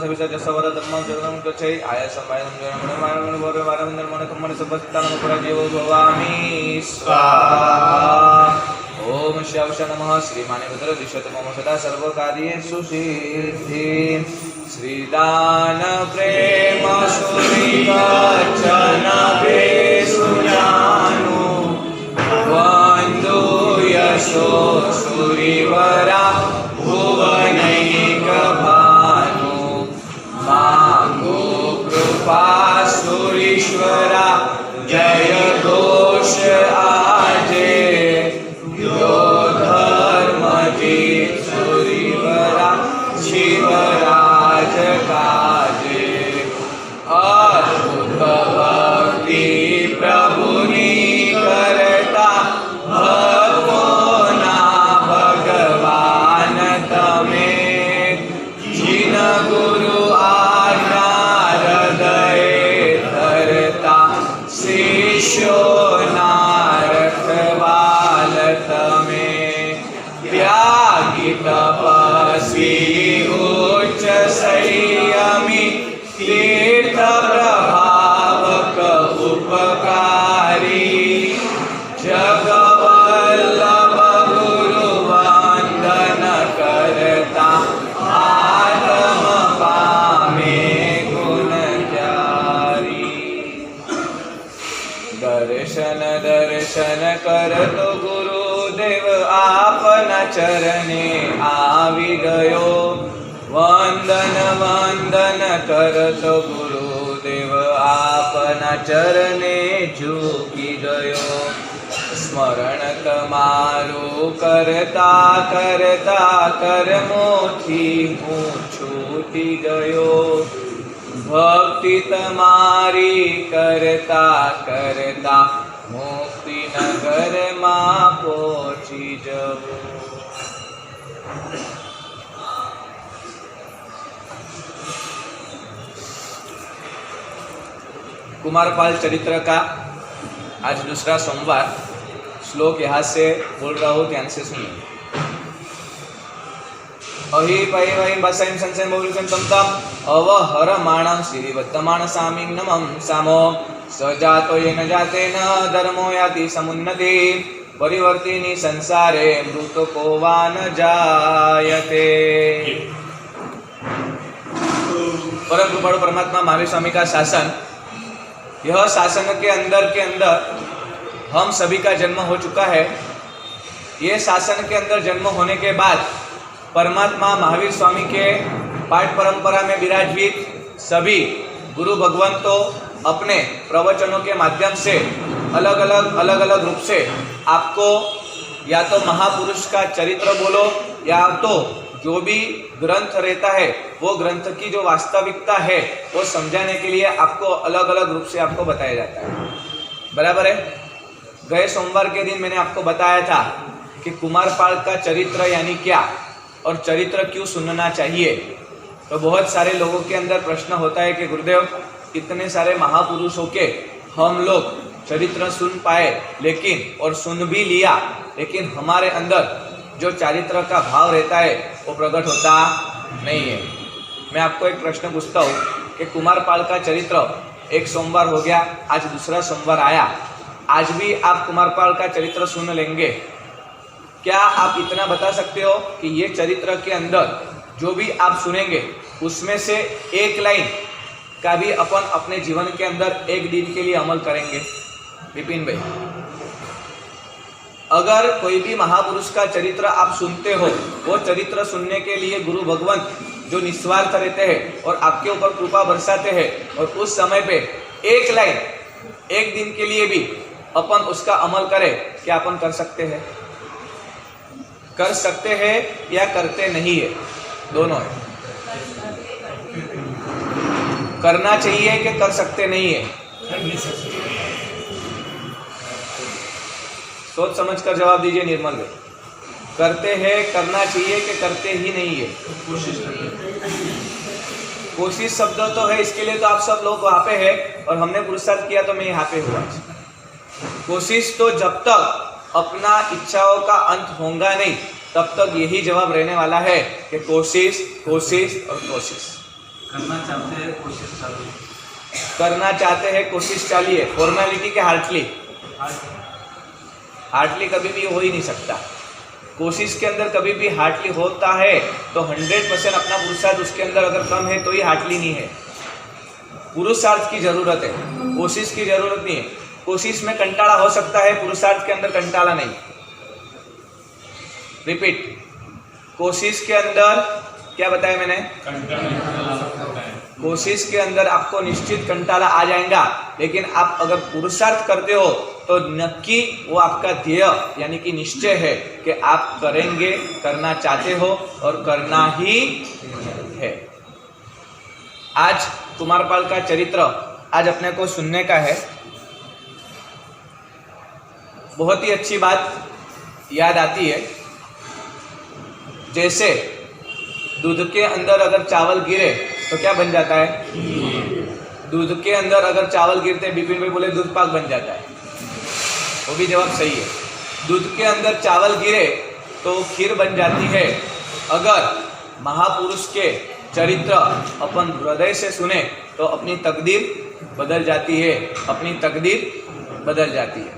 सविसर्जसवर धर्मं जगनं गच्छै आयसंवायं जनमणमानं वरवारं निर्मणकमण सुपस्तानं पुरजीवो भवामि स्वाहा। ओम श्यावश नमः श्रीमाने भद्रदिशत मम सदा सर्वकार्येषु सिद्धिं श्रीदान प्रेम सुविवचन भेषुज्ञानो वन्दो यशो सूरिवरा भुवनैकभानु माङ्गो कृपा सूरीश्वरा जय घोष आजे यो धर्मजीत सूरीवरा शिवराज काजे अद्भुत भक्ति प्रभुनि करता भक्तो ना भगवान तमे जिन गुरु आज्ञा हृदय धरता शिष्यो ना रखवाल तमे त्यागी तपस्वी उच्च संयमी तीर्थ प्रभावक उपकारी जगवल्लभ गुरु वंदन करता आत्म पामे गुण चारी। दर्शन दर्शन करतो गुरुदेव आपना चरणे आवी गयो वंदन वंदन करतो गुरुदेव आपना चरणे झुकी गयो स्मरण तमारू करता करता कर्मोथी हूँ छूटी गयो भक्ति तमारी करता करता मुक्ति नगर मां पहुंची जाओ। कुमारपाल चरित्र का आज दूसरा सोमवार श्लोक यहाँ से बोल रहा हूँ, ध्यान से सुनिए। अहि पै वै बसैं संसैं बहुलकं तम तम अवहरमाणं श्रीवर्तमान सामिं नमं सामो सजातो येन जातेन धर्मो याति समुन्नति परिवर्तिनी संसारे मृतको वा न जायते। परम कृपाळु परमात्मा महावीर स्वामी का शासन, यह शासन के अंदर हम सभी का जन्म हो चुका है। ये शासन के अंदर जन्म होने के बाद परमात्मा महावीर स्वामी के पाठ परंपरा में विराजित सभी गुरु भगवंतों अपने प्रवचनों के माध्यम से अलग अलग रूप से आपको या तो महापुरुष का चरित्र बोलो या तो जो भी ग्रंथ रहता है वो ग्रंथ की जो वास्तविकता है वो समझाने के लिए आपको अलग अलग रूप से आपको बताया जाता है। बराबर है। गए सोमवार के दिन मैंने आपको बताया था कि कुमारपाल का चरित्र यानी क्या और चरित्र क्यों सुनना चाहिए। तो बहुत सारे लोगों के अंदर प्रश्न होता है कि गुरुदेव इतने सारे महापुरुषों के हम लोग चरित्र सुन पाए लेकिन और सुन भी लिया, लेकिन हमारे अंदर जो चरित्र का भाव रहता है वो प्रकट होता नहीं है। मैं आपको एक प्रश्न पूछता हूँ कि कुमारपाल का चरित्र एक सोमवार हो गया, आज दूसरा सोमवार आया, आज भी आप कुमारपाल का चरित्र सुन लेंगे? क्या आप इतना बता सकते हो कि ये चरित्र के अंदर जो भी आप सुनेंगे उसमें से एक लाइन का भी अपन अपने जीवन के अंदर एक दिन के लिए अमल करेंगे? विपिन भाई, अगर कोई भी महापुरुष का चरित्र आप सुनते हो, वो चरित्र सुनने के लिए गुरु भगवंत जो निस्वार्थ रहते हैं और आपके ऊपर कृपा बरसाते हैं, और उस समय पे एक लाइन एक दिन के लिए भी अपन उसका अमल करें, क्या अपन कर सकते हैं? कर सकते हैं या करते नहीं है? दोनों है। करना चाहिए कि कर सकते नहीं है? सोच समझ कर जवाब दीजिए निर्मल भाई। करते हैं, करना चाहिए कि करते ही नहीं है? कोशिश शब्द तो है, इसके लिए तो आप सब लोग वहाँ पे है और हमने पुरुषार्थ किया तो मैं यहाँ पे हुआ। कोशिश तो जब तक अपना इच्छाओं का अंत होगा नहीं तब तक यही जवाब रहने वाला है कि कोशिश कोशिश और कोशिश। करना चाहते हैं कोशिश चालू। करना चाहते हैं कोशिश चालिए, फॉर्मेलिटी के हार्टली कभी भी हो ही नहीं सकता। कोशिश के अंदर कभी भी हार्टली होता है तो 100% अपना पुरुषार्थ उसके अंदर अगर कम है तो ही हार्टली नहीं है। पुरुषार्थ की जरूरत है, कोशिश की जरूरत नहीं है। कोशिश में कंटाला हो सकता है, पुरुषार्थ के अंदर कंटाला नहीं। रिपीट, कोशिश के अंदर क्या बताया मैंने? कोशिश के अंदर आपको निश्चित कंटाला आ जाएगा, लेकिन आप अगर पुरुषार्थ करते हो तो नक्की वो आपका ध्येय यानी कि निश्चय है कि आप करेंगे, करना चाहते हो और करना ही है। आज कुमारपाल का चरित्र आज अपने को सुनने का है। बहुत ही अच्छी बात याद आती है, जैसे दूध के अंदर अगर चावल गिरे तो क्या बन जाता है? दूध के अंदर अगर चावल गिरते, बिपिन भाई बोले दूध पाक बन जाता है। वो भी जवाब सही है। दूध के अंदर चावल गिरे तो खीर बन जाती है। अगर महापुरुष के चरित्र अपन हृदय से सुने तो अपनी तकदीर बदल जाती है, अपनी तकदीर बदल जाती है।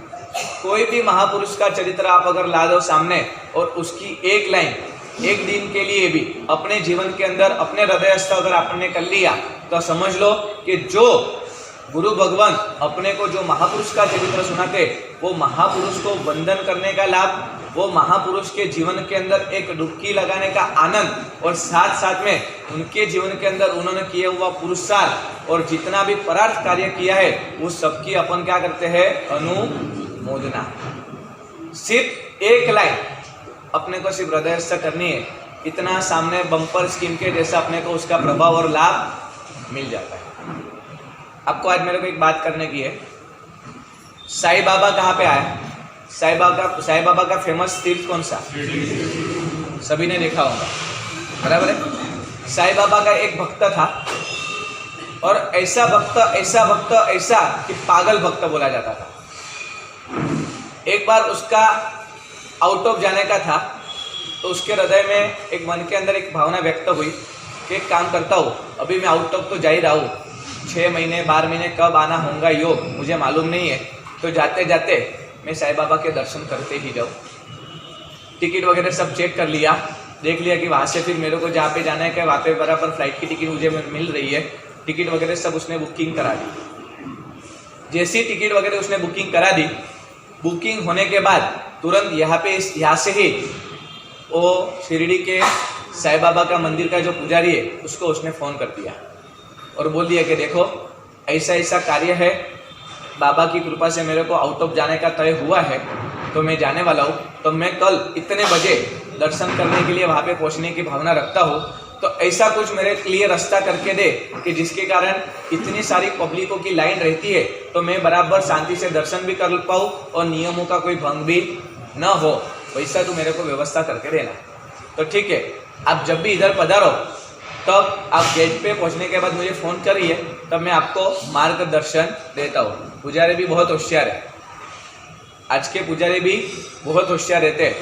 कोई भी महापुरुष का चरित्र आप अगर ला दो सामने और उसकी एक लाइन एक दिन के लिए भी अपने जीवन के अंदर अपने हृदयस्थ अगर आपने कर लिया तो समझ लो कि जो गुरु भगवान अपने को जो महापुरुष का चरित्र सुनाते, वो महापुरुष को वंदन करने का लाभ, वो महापुरुष के जीवन के अंदर एक डुबकी लगाने का आनंद और साथ साथ में उनके जीवन के अंदर उन्होंने किया हुआ पुरुषार्थ और जितना भी परार्थ कार्य किया है उस सबकी अपन क्या करते हैं? अनुमोदना। सिर्फ एक लाइन अपने को सिर्फ हृदयस्थ करनी है, इतना सामने बम्पर स्कीम के जैसा अपने को उसका प्रभाव और लाभ मिल जाता है। आपको आज मेरे को एक बात करने की है। साईं बाबा कहाँ पे आए? साईं बाबा का फेमस तीर्थ कौन सा? सभी ने देखा होगा, बराबर है। साईं बाबा का एक भक्त था और ऐसा भक्त कि पागल भक्त बोला जाता था। एक बार उसका आउट ऑफ जाने का था तो उसके हृदय में एक मन के अंदर एक भावना व्यक्त हुई कि एक काम करता हूँ, अभी मैं आउट ऑफ तो जा ही रहा हूँ, 6 महीने 12 महीने कब आना होगा योग मुझे मालूम नहीं है, तो जाते जाते मैं साईं बाबा के दर्शन करते ही जाऊँ। टिकट वगैरह सब चेक कर लिया, देख लिया कि वहाँ से फिर मेरे को जहाँ पे जाना है क्या वहाँ पे बराबर फ्लाइट की टिकट मुझे मिल रही है। टिकट वगैरह सब उसने बुकिंग करा दी। जैसी टिकट वगैरह उसने बुकिंग करा दी, बुकिंग होने के बाद तुरंत यहाँ से ही वो शिरडी के साईं बाबा का मंदिर का जो पुजारी है उसको उसने फ़ोन कर दिया और बोल दिया कि देखो ऐसा ऐसा कार्य है, बाबा की कृपा से मेरे को आउट ऑफ जाने का तय हुआ है, तो मैं जाने वाला हूँ, तो मैं कल इतने बजे दर्शन करने के लिए वहाँ पे पहुँचने की भावना रखता हूँ, तो ऐसा कुछ मेरे लिए रास्ता करके दे कि जिसके कारण इतनी सारी पब्लिकों की लाइन रहती है तो मैं बराबर शांति से दर्शन भी कर पाऊँ और नियमों का कोई भंग भी न हो, वैसा तू मेरे को व्यवस्था करके देना। तो ठीक है, आप जब भी इधर पधारो तब आप गेट पे पहुंचने के बाद मुझे फ़ोन करिए, तब मैं आपको मार्गदर्शन देता हूँ। पुजारी भी बहुत होशियार है, आज के पुजारी भी बहुत होशियार रहते हैं।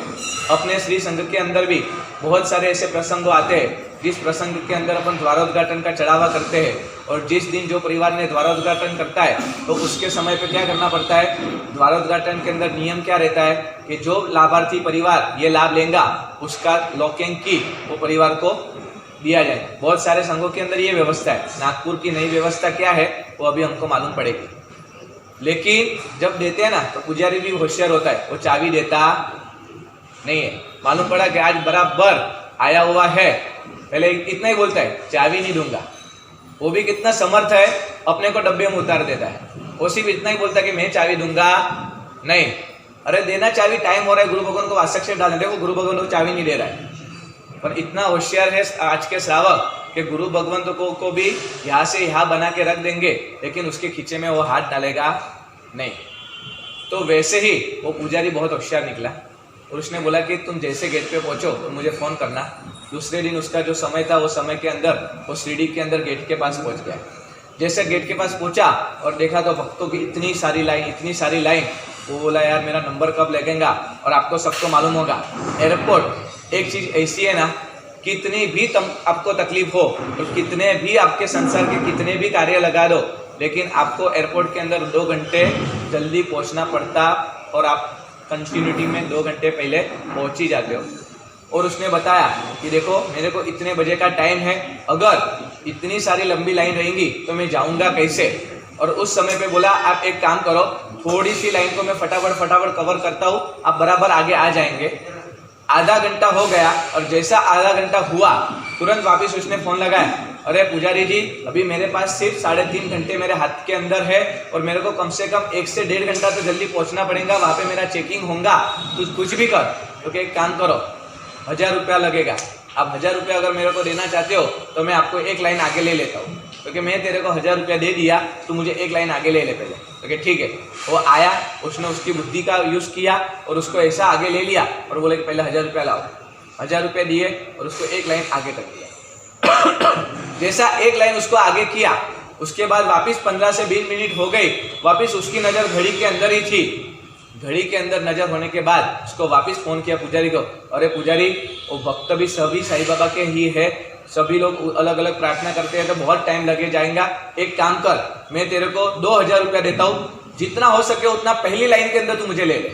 अपने श्री संघ के अंदर भी बहुत सारे ऐसे प्रसंग आते हैं जिस प्रसंग के अंदर अपन द्वारोद्घाटन का चढ़ावा करते हैं, और जिस दिन जो परिवार ने द्वारोद्घाटन करता है तो उसके समय पे क्या करना पड़ता है? द्वारोद्घाटन के अंदर नियम क्या रहता है कि जो लाभार्थी परिवार ये लाभ लेगा उसका लॉकिंग की वो परिवार को दिया जाए। बहुत सारे संघों के अंदर ये व्यवस्था है। नागपुर की नई व्यवस्था क्या है वो अभी हमको मालूम पड़ेगी, लेकिन जब देते हैं ना तो पुजारी भी होशियार होता है, वो चाबी देता नहीं है। मालूम पड़ा कि आज बराबर आया हुआ है, पहले इतना ही बोलता है चाबी नहीं दूंगा। वो भी कितना समर्थ है, अपने को डब्बे में उतार देता है। वो सिर्फ इतना ही बोलता है कि मैं चाबी दूंगा नहीं। अरे देना चाबी, टाइम हो रहा है, गुरु भगवान को हस्तक्षेप डालने, देखो गुरु भगवान को चाबी नहीं दे रहा है। पर इतना होशियार है आज के श्रावक कि गुरु भगवंत को भी यहाँ से यहाँ बना के रख देंगे, लेकिन उसके खींचे में वो हाथ डालेगा नहीं। तो वैसे ही वो पुजारी बहुत होशियार निकला और उसने बोला कि तुम जैसे गेट पे पहुंचो तो मुझे फ़ोन करना। दूसरे दिन उसका जो समय था वो समय के अंदर वो शिरडी के अंदर गेट के पास पहुंच गया। जैसे गेट के पास पहुंचा और देखा तो भक्तों की इतनी सारी लाइन। वो बोला यार मेरा नंबर कब लगेगा, और आपको सबको मालूम होगा एयरपोर्ट एक चीज़ ऐसी है ना कितनी भी आपको तकलीफ हो और कितने भी आपके संसार के कितने भी कार्य लगा दो, लेकिन आपको एयरपोर्ट के अंदर 2 घंटे जल्दी पहुंचना पड़ता और आप कंटिन्यूटी में 2 घंटे पहले पहुंच ही जाते हो। और उसने बताया कि देखो मेरे को इतने बजे का टाइम है, अगर इतनी सारी लंबी लाइन रहेंगी तो मैं जाऊंगा कैसे। और उस समय पे बोला आप एक काम करो, थोड़ी सी लाइन को मैं फटाफट कवर करता हूँ, आप बराबर आगे आ जाएंगे। आधा घंटा हो गया और जैसा आधा घंटा हुआ तुरंत वापस उसने फोन लगाया, अरे पुजारी जी अभी मेरे पास सिर्फ 3.5 घंटे मेरे हाथ के अंदर है और मेरे को कम से कम 1 से 1.5 घंटा तो जल्दी पहुंचना पड़ेगा, वहां पे मेरा चेकिंग होगा, तो कुछ भी कर। तो एक काम करो, 1000 रुपया लगेगा, आप 1000 रुपया अगर मेरे को देना चाहते हो तो मैं आपको 1 लाइन आगे ले लेता हूँ, क्योंकि मैं तेरे को 1000 रुपया दे दिया, तो मुझे 1 लाइन आगे ले ले पहले। ओके ठीक है। वो आया, उसने उसकी बुद्धि का यूज़ किया और उसको ऐसा आगे ले लिया और बोले कि पहले 1000 रुपया लाओ। 1000 रुपया दिए और उसको 1 लाइन आगे कर दिया। जैसा 1 लाइन उसको आगे किया, उसके बाद वापस 15 से 20 मिनट हो गई, वापस उसकी नज़र घड़ी के अंदर ही थी। घड़ी के अंदर नजर होने के बाद उसको वापस फोन किया पुजारी को, अरे पुजारी वो भक्त भी सभी साईं बाबा के ही है, सभी लोग अलग अलग प्रार्थना करते हैं तो बहुत टाइम लगे जाएगा, एक काम कर मैं तेरे को 2000 रुपया देता हूँ, जितना हो सके उतना पहली लाइन के अंदर तू मुझे ले ले।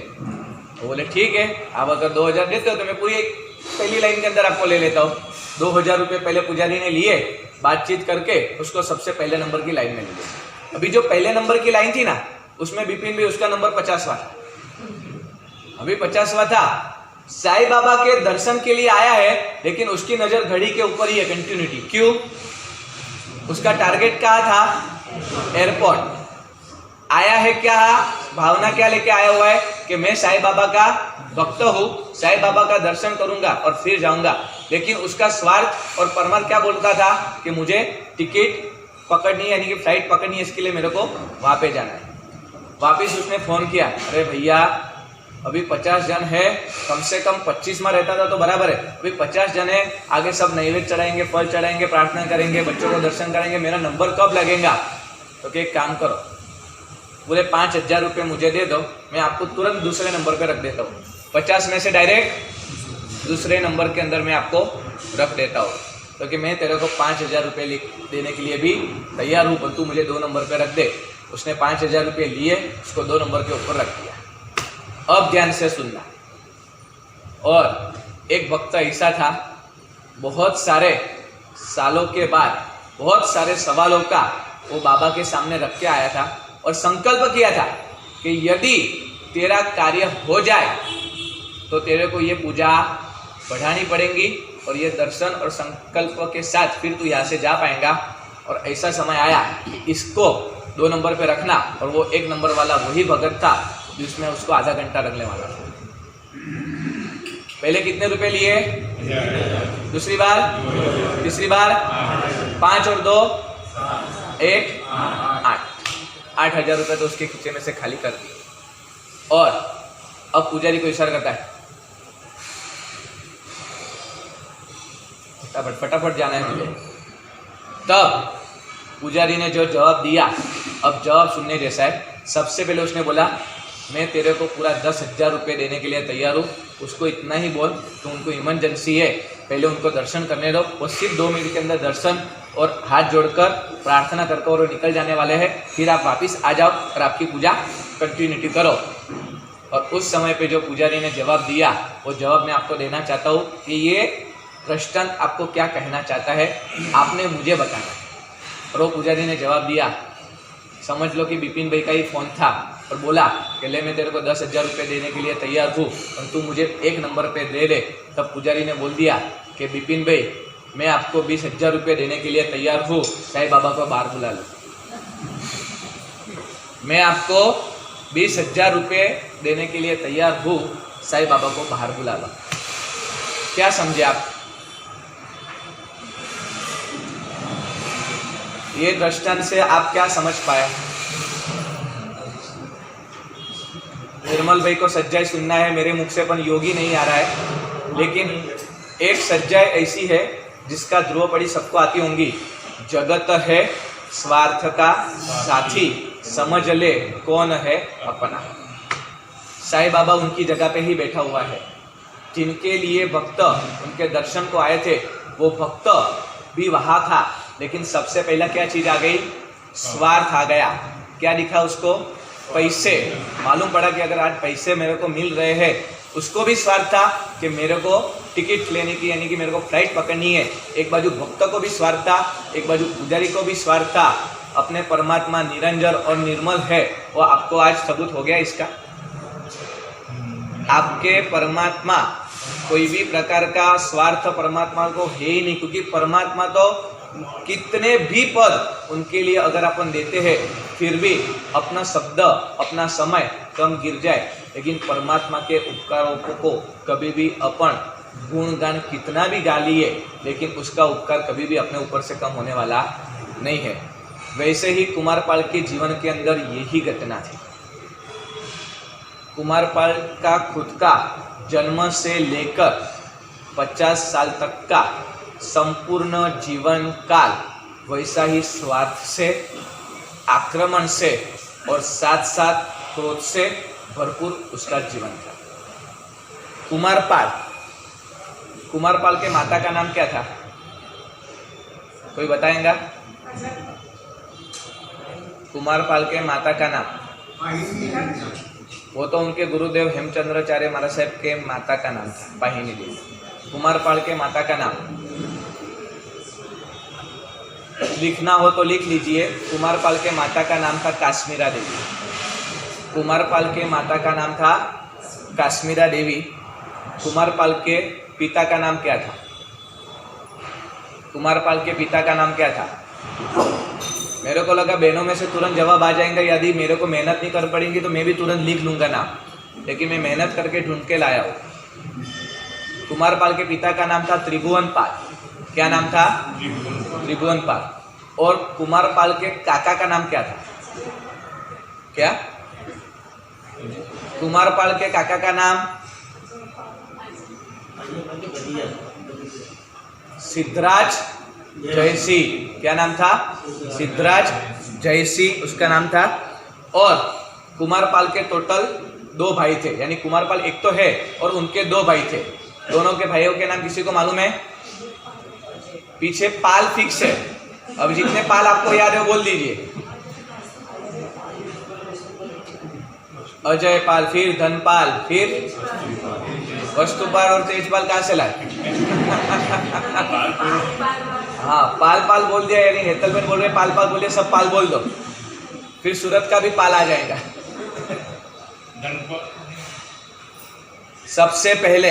वो बोले ठीक है, आप अगर 2000 देते हो तो मैं पूरी पहली लाइन के अंदर आपको ले लेता हूँ। 2000 रुपये पहले पुजारी ने लिए, बातचीत करके उसको सबसे पहले नंबर की लाइन में ले लिया। अभी जो पहले नंबर की लाइन थी ना, उसमें बिपिन भी उसका नंबर 50वां था, अभी 50वां था। साईं बाबा के दर्शन के लिए आया है, लेकिन उसकी नजर घड़ी के ऊपर ही है, कंटिन्यूटी। क्यों? उसका टारगेट क्या था? एयरपोर्ट। आया है क्या, भावना क्या लेके आया हुआ है कि मैं साईं बाबा का भक्त हूँ, साईं बाबा का दर्शन करूंगा और फिर जाऊंगा। लेकिन उसका स्वार्थ और परमार्थ क्या बोलता था कि मुझे टिकट पकड़नी है, यानी कि फ्लाइट पकड़नी है, इसके लिए मेरे को वहां पे जाना है। वापिस उसने फोन किया, अरे भैया अभी 50 जन है, कम से कम 25 में रहता था तो बराबर है, अभी 50 जन है, आगे सब नैवेद्य चढ़ाएंगे, फल चढ़ाएंगे, प्रार्थना करेंगे, बच्चों को दर्शन करेंगे, मेरा नंबर कब लगेगा? तो एक काम करो, बोले 5000 रुपये मुझे दे दो, मैं आपको तुरंत दूसरे नंबर पे रख देता हूँ। 50 में से डायरेक्ट दूसरे नंबर के अंदर मैं आपको रख देता हूँ, क्योंकि मैं तेरे को 5000 रुपये देने के लिए भी तैयार हूँ, पर तू मुझे 2 नंबर पे रख दे। उसने 5000 रुपये लिए, उसको 2 नंबर के ऊपर रख दिया। अब ध्यान से सुनना। और एक भक्त ऐसा था, बहुत सारे सालों के बाद बहुत सारे सवालों का वो बाबा के सामने रख के आया था और संकल्प किया था कि यदि तेरा कार्य हो जाए तो तेरे को ये पूजा बढ़ानी पड़ेगी और ये दर्शन और संकल्प के साथ फिर तू यहाँ से जा पाएगा। और ऐसा समय आया कि इसको 2 नंबर पे रखना, और वो 1 नंबर वाला वही भगत था जिसमें उसको आधा घंटा रखने वाला था। पहले कितने रुपए लिए? दूसरी बार, तीसरी बार 5 और 2 1 8,000 रुपए तो उसके खींचे में से खाली कर दिए। और अब पुजारी को इशारा करता है, फटाफट जाना है मुझे। तब पुजारी ने जो जवाब दिया, अब जवाब सुनने जैसा है। सबसे पहले उसने बोला, मैं तेरे को पूरा 10,000 रुपये देने के लिए तैयार हूँ, उसको इतना ही बोल तो उनको इमरजेंसी है, पहले उनको दर्शन करने दो। वो सिर्फ 2 मिनट के अंदर दर्शन और हाथ जोड़कर प्रार्थना करके और निकल जाने वाले हैं, फिर आप वापस आ जाओ और आपकी पूजा कंटिन्यूटी करो। और उस समय पे जो पुजारी ने जवाब दिया, वो जवाब मैं आपको देना चाहता हूँ कि ये कृष्ण आपको क्या कहना चाहता है, आपने मुझे बताना है। और वो पुजारी ने जवाब दिया, समझ लो कि बिपिन भाई का ही फ़ोन था और बोला कि ले मैं तेरे को 10,000 रुपये देने के लिए तैयार हूँ और तू मुझे 1 नंबर पे दे दे। तब पुजारी ने बोल दिया कि बिपिन भाई मैं आपको 20,000 रुपये देने के लिए तैयार हूँ, साईं बाबा को बाहर बुला लो। मैं आपको 20,000 रुपये देने के लिए तैयार हूँ, साईं बाबा को बाहर बुला लो। क्या समझे आप? ये दृष्टांत से आप क्या समझ पाए? निर्मल भाई को सच्चाई सुनना है, मेरे मुख से पण योगी नहीं आ रहा है, लेकिन एक सच्चाई ऐसी है जिसका ध्रुव पड़ी सबको आती होंगी। जगत है स्वार्थ का साथी, समझ ले कौन है अपना। साईं बाबा उनकी जगह पे ही बैठा हुआ है। जिनके लिए भक्त उनके दर्शन को आए थे, वो भक्त भी वहाँ था, लेकिन सबसे पहला क्या चीज आ गई? स्वार्थ आ गया। क्या दिखा उसको? पैसे। मालूम पड़ा कि अगर आज पैसे मेरे को मिल रहे हैं, उसको भी स्वार्थ था कि मेरे को टिकट लेने की, यानी कि मेरे को फ्लाइट पकड़नी है। एक बाजू भक्त को भी स्वार्थ था, एक बाजू पुजारी को भी स्वार्थ था। अपने परमात्मा निरंजन और निर्मल है, वो आपको आज सबूत हो गया इसका। आपके परमात्मा कोई भी प्रकार का स्वार्थ परमात्मा को है ही नहीं, क्योंकि परमात्मा तो कितने भी पद उनके लिए अगर अपन देते हैं, फिर भी अपना शब्द, अपना समय कम गिर जाए, लेकिन परमात्मा के उपकारों को कभी भी अपन गुणगान कितना भी गा लिए, लेकिन उसका उपकार कभी भी अपने ऊपर से कम होने वाला नहीं है। वैसे ही कुमारपाल के जीवन के अंदर यही घटना थी। कुमारपाल का खुद का जन्म से लेकर 50 साल तक का संपूर्ण जीवन काल वैसा ही स्वार्थ से, आक्रमण से और साथ साथ क्रोध से भरपूर उसका जीवन था। कुमारपाल के माता का नाम क्या था? कोई बताएगा? कुमारपाल के माता का नाम? वो तो उनके गुरुदेव हेमचंद्राचार्य महाराज साहब के माता का नाम था, पाहिनी देवी। कुमारपाल के माता का नाम लिखना हो तो लिख लीजिए। कुमारपाल के माता का नाम था काश्मीरा देवी। कुमारपाल के माता का नाम था काश्मीरा देवी। कुमारपाल के पिता का नाम क्या था? कुमारपाल के पिता का नाम क्या था? मेरे को लगा बहनों में से तुरंत जवाब आ जाएंगे, यदि मेरे को मेहनत नहीं कर पड़ेगी तो मैं भी तुरंत लिख लूंगा नाम, लेकिन मैं मेहनत करके ढूंढ के लाया हूँ। कुमारपाल के पिता का नाम था त्रिभुवनपाल। क्या नाम था? त्रिभुवनपाल। और कुमारपाल के काका का नाम क्या था? क्या? कुमारपाल के काका का नाम सिद्धराज जयसिंह। क्या नाम था? सिद्धराज जयसिंह उसका नाम था। और कुमारपाल के टोटल 2 भाई थे, यानी कुमारपाल एक तो है और उनके 2 भाई थे। दोनों के भाइयों के नाम किसी को मालूम है? पीछे पाल फिक्स है। अब जितने पाल आपको याद है बोल दीजिए। अजय पाल, फिर धनपाल, फिर वस्तुपाल और तेजपाल कहाँ से लाए? हाँ, पाल बोल दिया, यानी हेतलबेन बोल रहे पाल बोलिए, सब पाल बोल दो, फिर सूरत का भी पाल आ जाएगा। सबसे पहले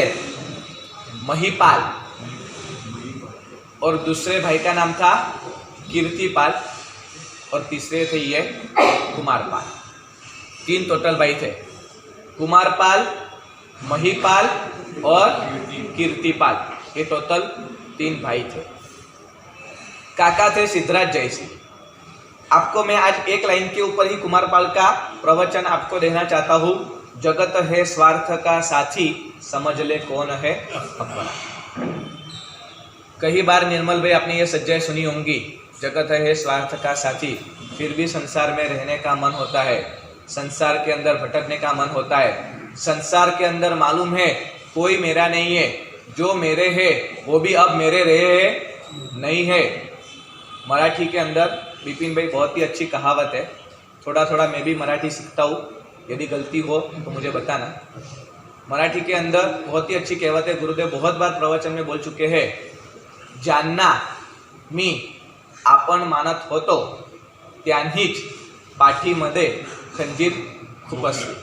महीपाल और दूसरे भाई का नाम था कीर्तिपाल और तीसरे थे ये कुमारपाल। 3 टोटल भाई थे, कुमारपाल, महीपाल और कीर्तिपाल। ये टोटल 3 भाई थे। काका थे सिद्धराज जयसिंह। आपको मैं आज एक लाइन के ऊपर ही कुमारपाल का प्रवचन आपको देना चाहता हूँ। जगत है स्वार्थ का साथी, समझ ले कौन है अपना। कई बार निर्मल भाई आपने ये सज्जाएं सुनी होंगी, जगत है स्वार्थ का साथी, फिर भी संसार में रहने का मन होता है, संसार के अंदर भटकने का मन होता है। संसार के अंदर मालूम है कोई मेरा नहीं है, जो मेरे है वो भी अब मेरे रहे हैं नहीं है। मराठी के अंदर विपिन भाई बहुत ही अच्छी कहावत है, थोड़ा थोड़ा मैं भी मराठी सीखता हूँ, यदि गलती हो तो मुझे बताना। मराठी के अंदर बहुत ही अच्छी कहावत है, गुरुदेव बहुत बार प्रवचन में बोल चुके हैं। ज्यांना मी आपण मानत होतो त्यांनीच पाठीमध्ये खंजीर खुपसली।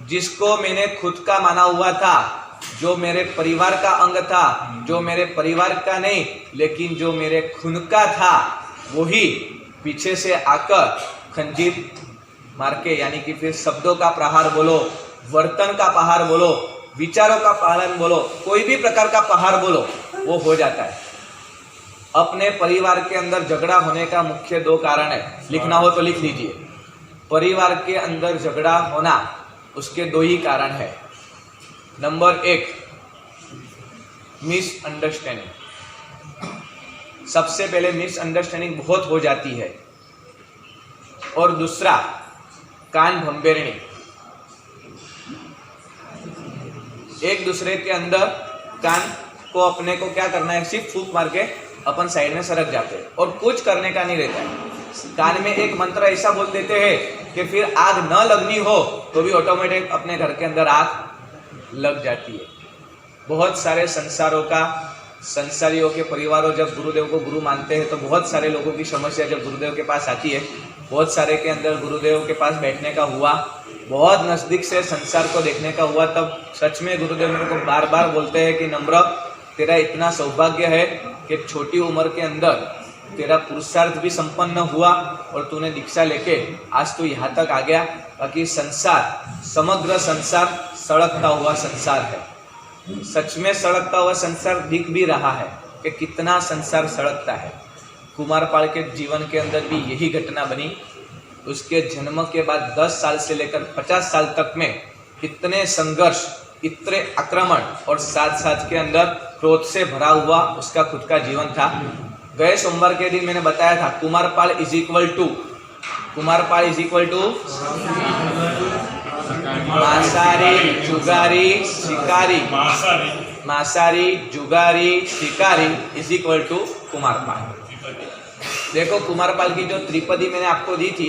जिसको मैंने खुद का माना हुआ था, जो मेरे परिवार का अंग था, जो मेरे परिवार का नहीं लेकिन जो मेरे खून का था, वही पीछे से आकर खंजीर मार के, यानी कि फिर शब्दों का प्रहार बोलो, वर्तन का प्रहार बोलो, विचारों का प्रहार बोलो, कोई भी प्रकार का प्रहार बोलो, वो हो जाता है। अपने परिवार के अंदर झगड़ा होने का मुख्य 2 कारण है, लिखना हो तो लिख लीजिए। परिवार के अंदर झगड़ा होना उसके 2 ही कारण है। Number 1 misunderstanding. सबसे पहले मिसअंडरस्टैंडिंग बहुत हो जाती है, और दूसरा कान भंबेरणी। एक दूसरे के अंदर कान को अपने को क्या करना है, सिर्फ फूंक मार के अपन साइड में सरक जाते हैं और कुछ करने का नहीं रहता है। कान में एक मंत्र ऐसा बोल देते हैं कि फिर आग न लगनी हो तो भी ऑटोमेटिक अपने घर के अंदर आग लग जाती है। बहुत सारे संसारियों के परिवारों जब गुरुदेव को गुरु मानते हैं तो बहुत सारे लोगों की समस्या जब गुरुदेव के पास आती है, बहुत सारे के अंदर गुरुदेव के पास बैठने का हुआ, बहुत नज़दीक से संसार को देखने का हुआ, तब सच में गुरुदेव मेरे को बार बार बोलते हैं कि नम्र, तेरा इतना सौभाग्य है कि छोटी उम्र के अंदर तेरा पुरुषार्थ भी संपन्न हुआ और तूने दीक्षा लेके आज तू यहाँ तक आ गया। बाकी संसार, समग्र संसार सड़कता हुआ संसार है। सच में सड़कता हुआ संसार दिख भी रहा है कि कितना संसार सड़कता है। कुमारपाल के जीवन के अंदर भी यही घटना बनी। उसके जन्म के बाद 10 साल से लेकर 50 साल तक में इतने संघर्ष, इतने आक्रमण और साथ साथ के अंदर क्रोध से भरा हुआ उसका खुद का जीवन था। गए सोमवार के दिन मैंने बताया था कुमारपाल इज इक्वल टू मासारी जुगारी शिकारी इज इक्वल टू कुमारपाल। देखो कुमारपाल की जो त्रिपदी मैंने आपको दी थी,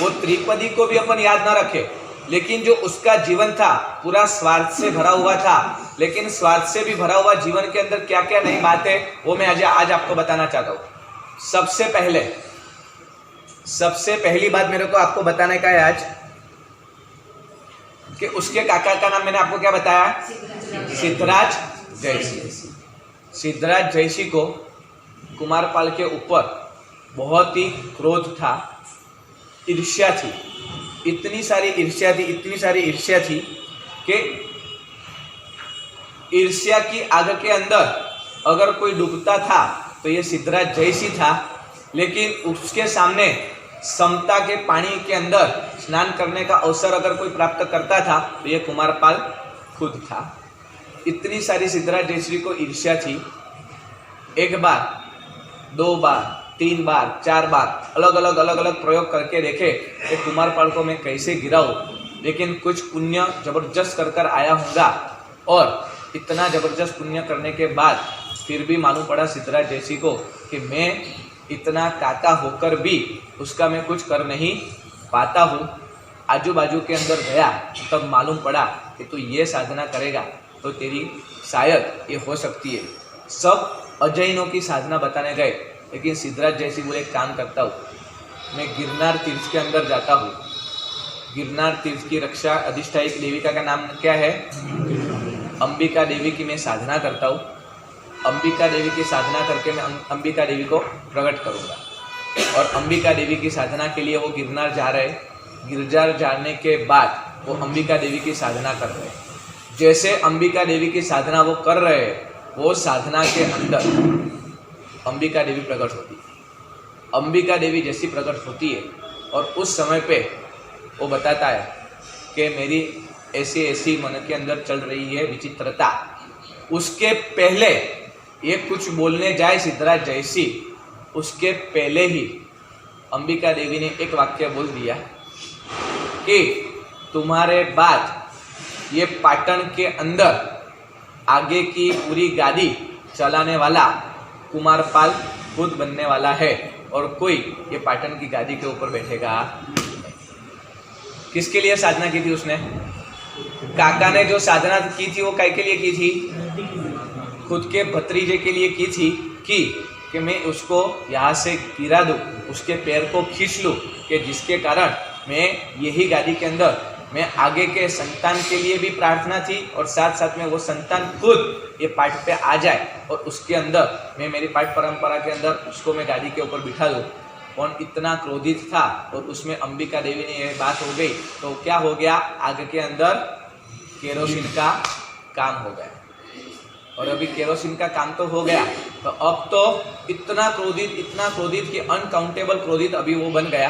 वो त्रिपदी को भी अपन याद ना रखे, लेकिन जो उसका जीवन था पूरा स्वार्थ से भरा हुआ था। लेकिन स्वार्थ से भी भरा हुआ जीवन के अंदर क्या क्या नई बात है वो मैं आज आपको बताना चाहता हूँ। सबसे पहली बात मेरे को आपको बताने का है आज कि उसके काका का नाम मैंने आपको क्या बताया, सिद्धराज जयसी। सिद्धराज जयसी को कुमारपाल के ऊपर बहुत ही क्रोध था, ईर्ष्या थी, इतनी सारी ईर्ष्या थी कि ईर्ष्या की आग के अंदर अगर कोई डूबता था तो ये सिद्धराज जयसी था, लेकिन उसके सामने समता के पानी के अंदर स्नान करने का अवसर अगर कोई प्राप्त करता था तो ये कुमारपाल खुद था। इतनी सारी सिद्धराज जयसी को ईर्ष्या थी। एक बार, 2 बार, 3 बार, 4 बार अलग अलग प्रयोग करके देखे कि कुमारपाल को मैं कैसे गिराऊं, लेकिन कुछ पुण्य जबरदस्त कर आया होगा। और इतना जबरदस्त पुण्य करने के बाद फिर भी मालूम पड़ा सिद्धराज जयसी को कि मैं इतना काका होकर भी उसका मैं कुछ कर नहीं पाता हूँ। आजू बाजू के अंदर गया तब मालूम पड़ा कि तू ये साधना करेगा तो तेरी शायद ये हो सकती है। सब अजैनों की साधना बताने गए, लेकिन सिद्धराज जयसी बोले एक काम करता हूँ, मैं गिरनार तीर्थ के अंदर जाता हूँ। गिरनार तीर्थ की रक्षा अधिष्ठायक देविका का नाम क्या है, अंबिका देवी की मैं साधना करता हूँ। अंबिका देवी की साधना करके मैं अंबिका देवी को प्रकट करूँगा। और अंबिका देवी की साधना के लिए वो गिरनार जा रहे। गिरनार जाने के बाद वो अंबिका देवी की साधना कर रहे। जैसे अंबिका देवी की साधना वो कर रहे, वो साधना के अंदर अंबिका देवी प्रकट होती है। अंबिका देवी जैसी प्रकट होती है और उस समय पे वो बताता है कि मेरी ऐसी मन के अंदर चल रही है विचित्रता। उसके पहले ये कुछ बोलने जाए सिद्धराज जयसी, उसके पहले ही अंबिका देवी ने एक वाक्य बोल दिया कि तुम्हारे बाद ये पाटन के अंदर आगे की पूरी गाड़ी चलाने वाला कुमारपाल खुद बनने वाला है और कोई ये पाटन की गाड़ी के ऊपर बैठेगा। किसके लिए साधना की थी उसने? काका ने जो साधना की थी वो काय के लिए की थी? खुद के भतीजे के लिए की थी कि मैं उसको यहाँ से गिरा दूँ, उसके पैर को खींच लूँ, कि जिसके कारण मैं यही गाड़ी के अंदर मैं आगे के संतान के लिए भी प्रार्थना थी और साथ साथ में वो संतान खुद ये पाठ पे आ जाए और उसके अंदर मैं मेरी पाठ परंपरा के अंदर उसको मैं गाड़ी के ऊपर बिठा दूँ। कौन इतना क्रोधित था और उसमें अंबिका देवी ने यह बात हो गई तो क्या हो गया, आग के अंदर केरोसिन का काम हो गया। और अभी केरोसिन का काम तो हो गया, तो अब तो इतना क्रोधित कि अनकाउंटेबल क्रोधित अभी वो बन गया।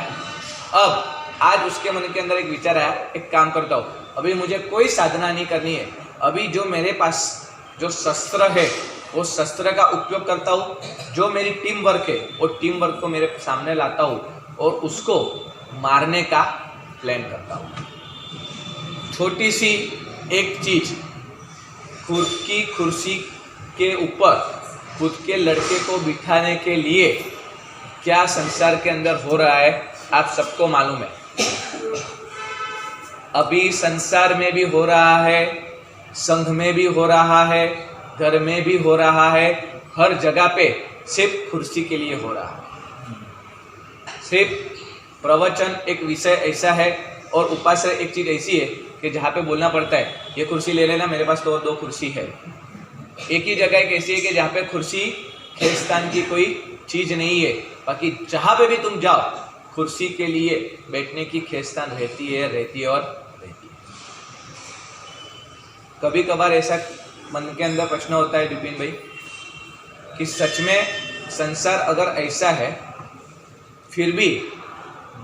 अब आज उसके मन के अंदर एक विचार आया, एक काम करता हूँ, अभी मुझे कोई साधना नहीं करनी है, अभी जो मेरे पास जो शस्त्र है वो शस्त्र का उपयोग करता हूँ, जो मेरी टीम वर्क है वो टीम वर्क को मेरे सामने लाता हूँ और उसको मारने का प्लान करता हूँ। छोटी सी एक चीज, कुर्सी के ऊपर खुद के लड़के को बिठाने के लिए क्या संसार के अंदर हो रहा है आप सबको मालूम है। अभी संसार में भी हो रहा है, संघ में भी हो रहा है, घर में भी हो रहा है, हर जगह पे सिर्फ कुर्सी के लिए हो रहा है। सिर्फ प्रवचन एक विषय ऐसा है और उपासना एक चीज ऐसी है कि जहाँ पे बोलना पड़ता है ये कुर्सी ले लेना, मेरे पास तो और 2 कुर्सी है। एक ही जगह एक ऐसी है कि जहाँ पे कुर्सी खेलस्थान की कोई चीज नहीं है, बाकी जहाँ पे भी तुम जाओ कुर्सी के लिए बैठने की खेलस्थान रहती है और रहती है। कभी कभार ऐसा मन के अंदर प्रश्न होता है विपिन भाई कि सच में संसार अगर ऐसा है फिर भी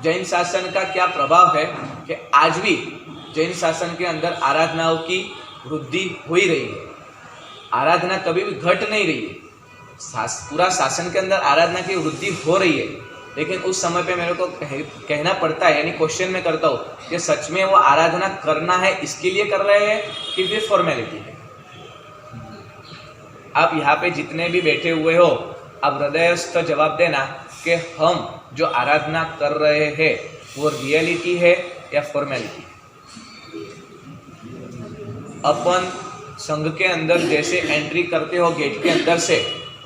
जैन शासन का क्या प्रभाव है कि आज भी जैन शासन के अंदर आराधनाओं की वृद्धि हो ही रही है, आराधना कभी भी घट नहीं रही है। पूरा शासन के अंदर आराधना की वृद्धि हो रही है, लेकिन उस समय पे मेरे को कहना पड़ता है, यानी क्वेश्चन में करता हूँ कि सच में वो आराधना करना है इसके लिए कर रहे हैं कि फिर फॉर्मेलिटी है। आप यहाँ पे जितने भी बैठे हुए हो आप हृदयस्थ जवाब देना कि हम जो आराधना कर रहे हैं वो रियलिटी है या फॉर्मेलिटी। अपन संघ के अंदर जैसे एंट्री करते हो गेट के अंदर से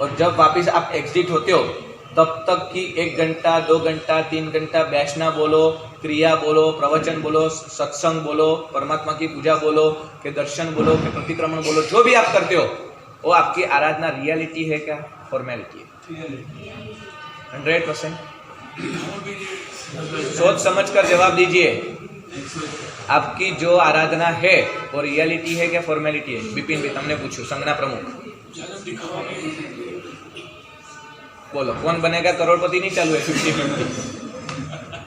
और जब वापस आप एग्जिट होते हो तब तक की 1 घंटा 2 घंटा 3 घंटा बैठना बोलो, क्रिया बोलो, प्रवचन बोलो, सत्संग बोलो, परमात्मा की पूजा बोलो, के दर्शन बोलो, के प्रतिक्रमण बोलो, जो भी आप करते हो वो आपकी आराधना रियलिटी है क्या फॉर्मेलिटी है? 100%। सोच समझ कर जवाब दीजिए, आपकी जो आराधना है वो रियलिटी है क्या फॉर्मेलिटी है? विपिन भाई तुमने पूछो, संगना प्रमुख बोलो, कौन बनेगा करोड़पति नहीं चालू है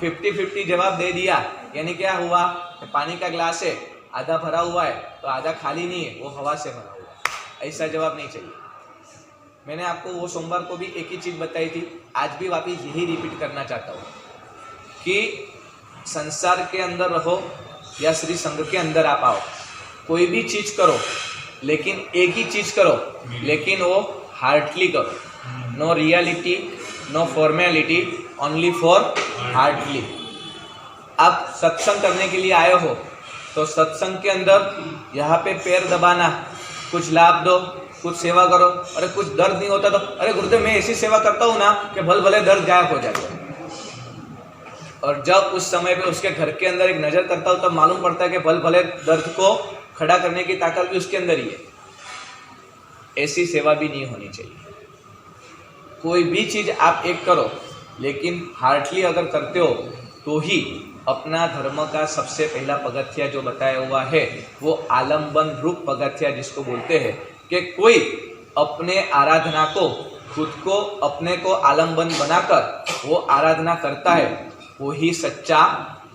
50-50 जवाब दे दिया, यानी क्या हुआ? पानी का ग्लास है, आधा भरा हुआ है तो आधा खाली नहीं है, वो हवा से भरा हुआ है, ऐसा जवाब नहीं चाहिए। मैंने आपको वो सोमवार को भी एक ही चीज बताई थी, आज भी वापिस यही रिपीट करना चाहता हूँ कि संसार के अंदर रहो या श्री संघ के अंदर आप आओ, कोई भी चीज करो लेकिन एक ही चीज करो, लेकिन वो हार्टली करो। No reality, no formality, only for heartly. आप सत्संग करने के लिए आए हो तो सत्संग के अंदर यहाँ पे पैर दबाना, कुछ लाभ दो, कुछ सेवा करो। अरे कुछ दर्द नहीं होता तो अरे गुरुदेव मैं ऐसी सेवा करता हूँ ना कि भले भले दर्द गायब हो जाता है। और जब उस समय पे उसके घर के अंदर एक नज़र करता हूँ तब मालूम पड़ता है कि भले भले दर्द को खड़ा करने की ताकत भी उसके अंदर ही है। ऐसी सेवा भी नहीं होनी चाहिए। कोई भी चीज़ आप एक करो लेकिन हार्टली अगर करते हो तो ही अपना धर्म का सबसे पहला पगथिया जो बताया हुआ है वो आलम्बन रूप पगथिया जिसको बोलते हैं कि कोई अपने आराधना को खुद को अपने को आलम्बन बनाकर वो आराधना करता है, वो ही सच्चा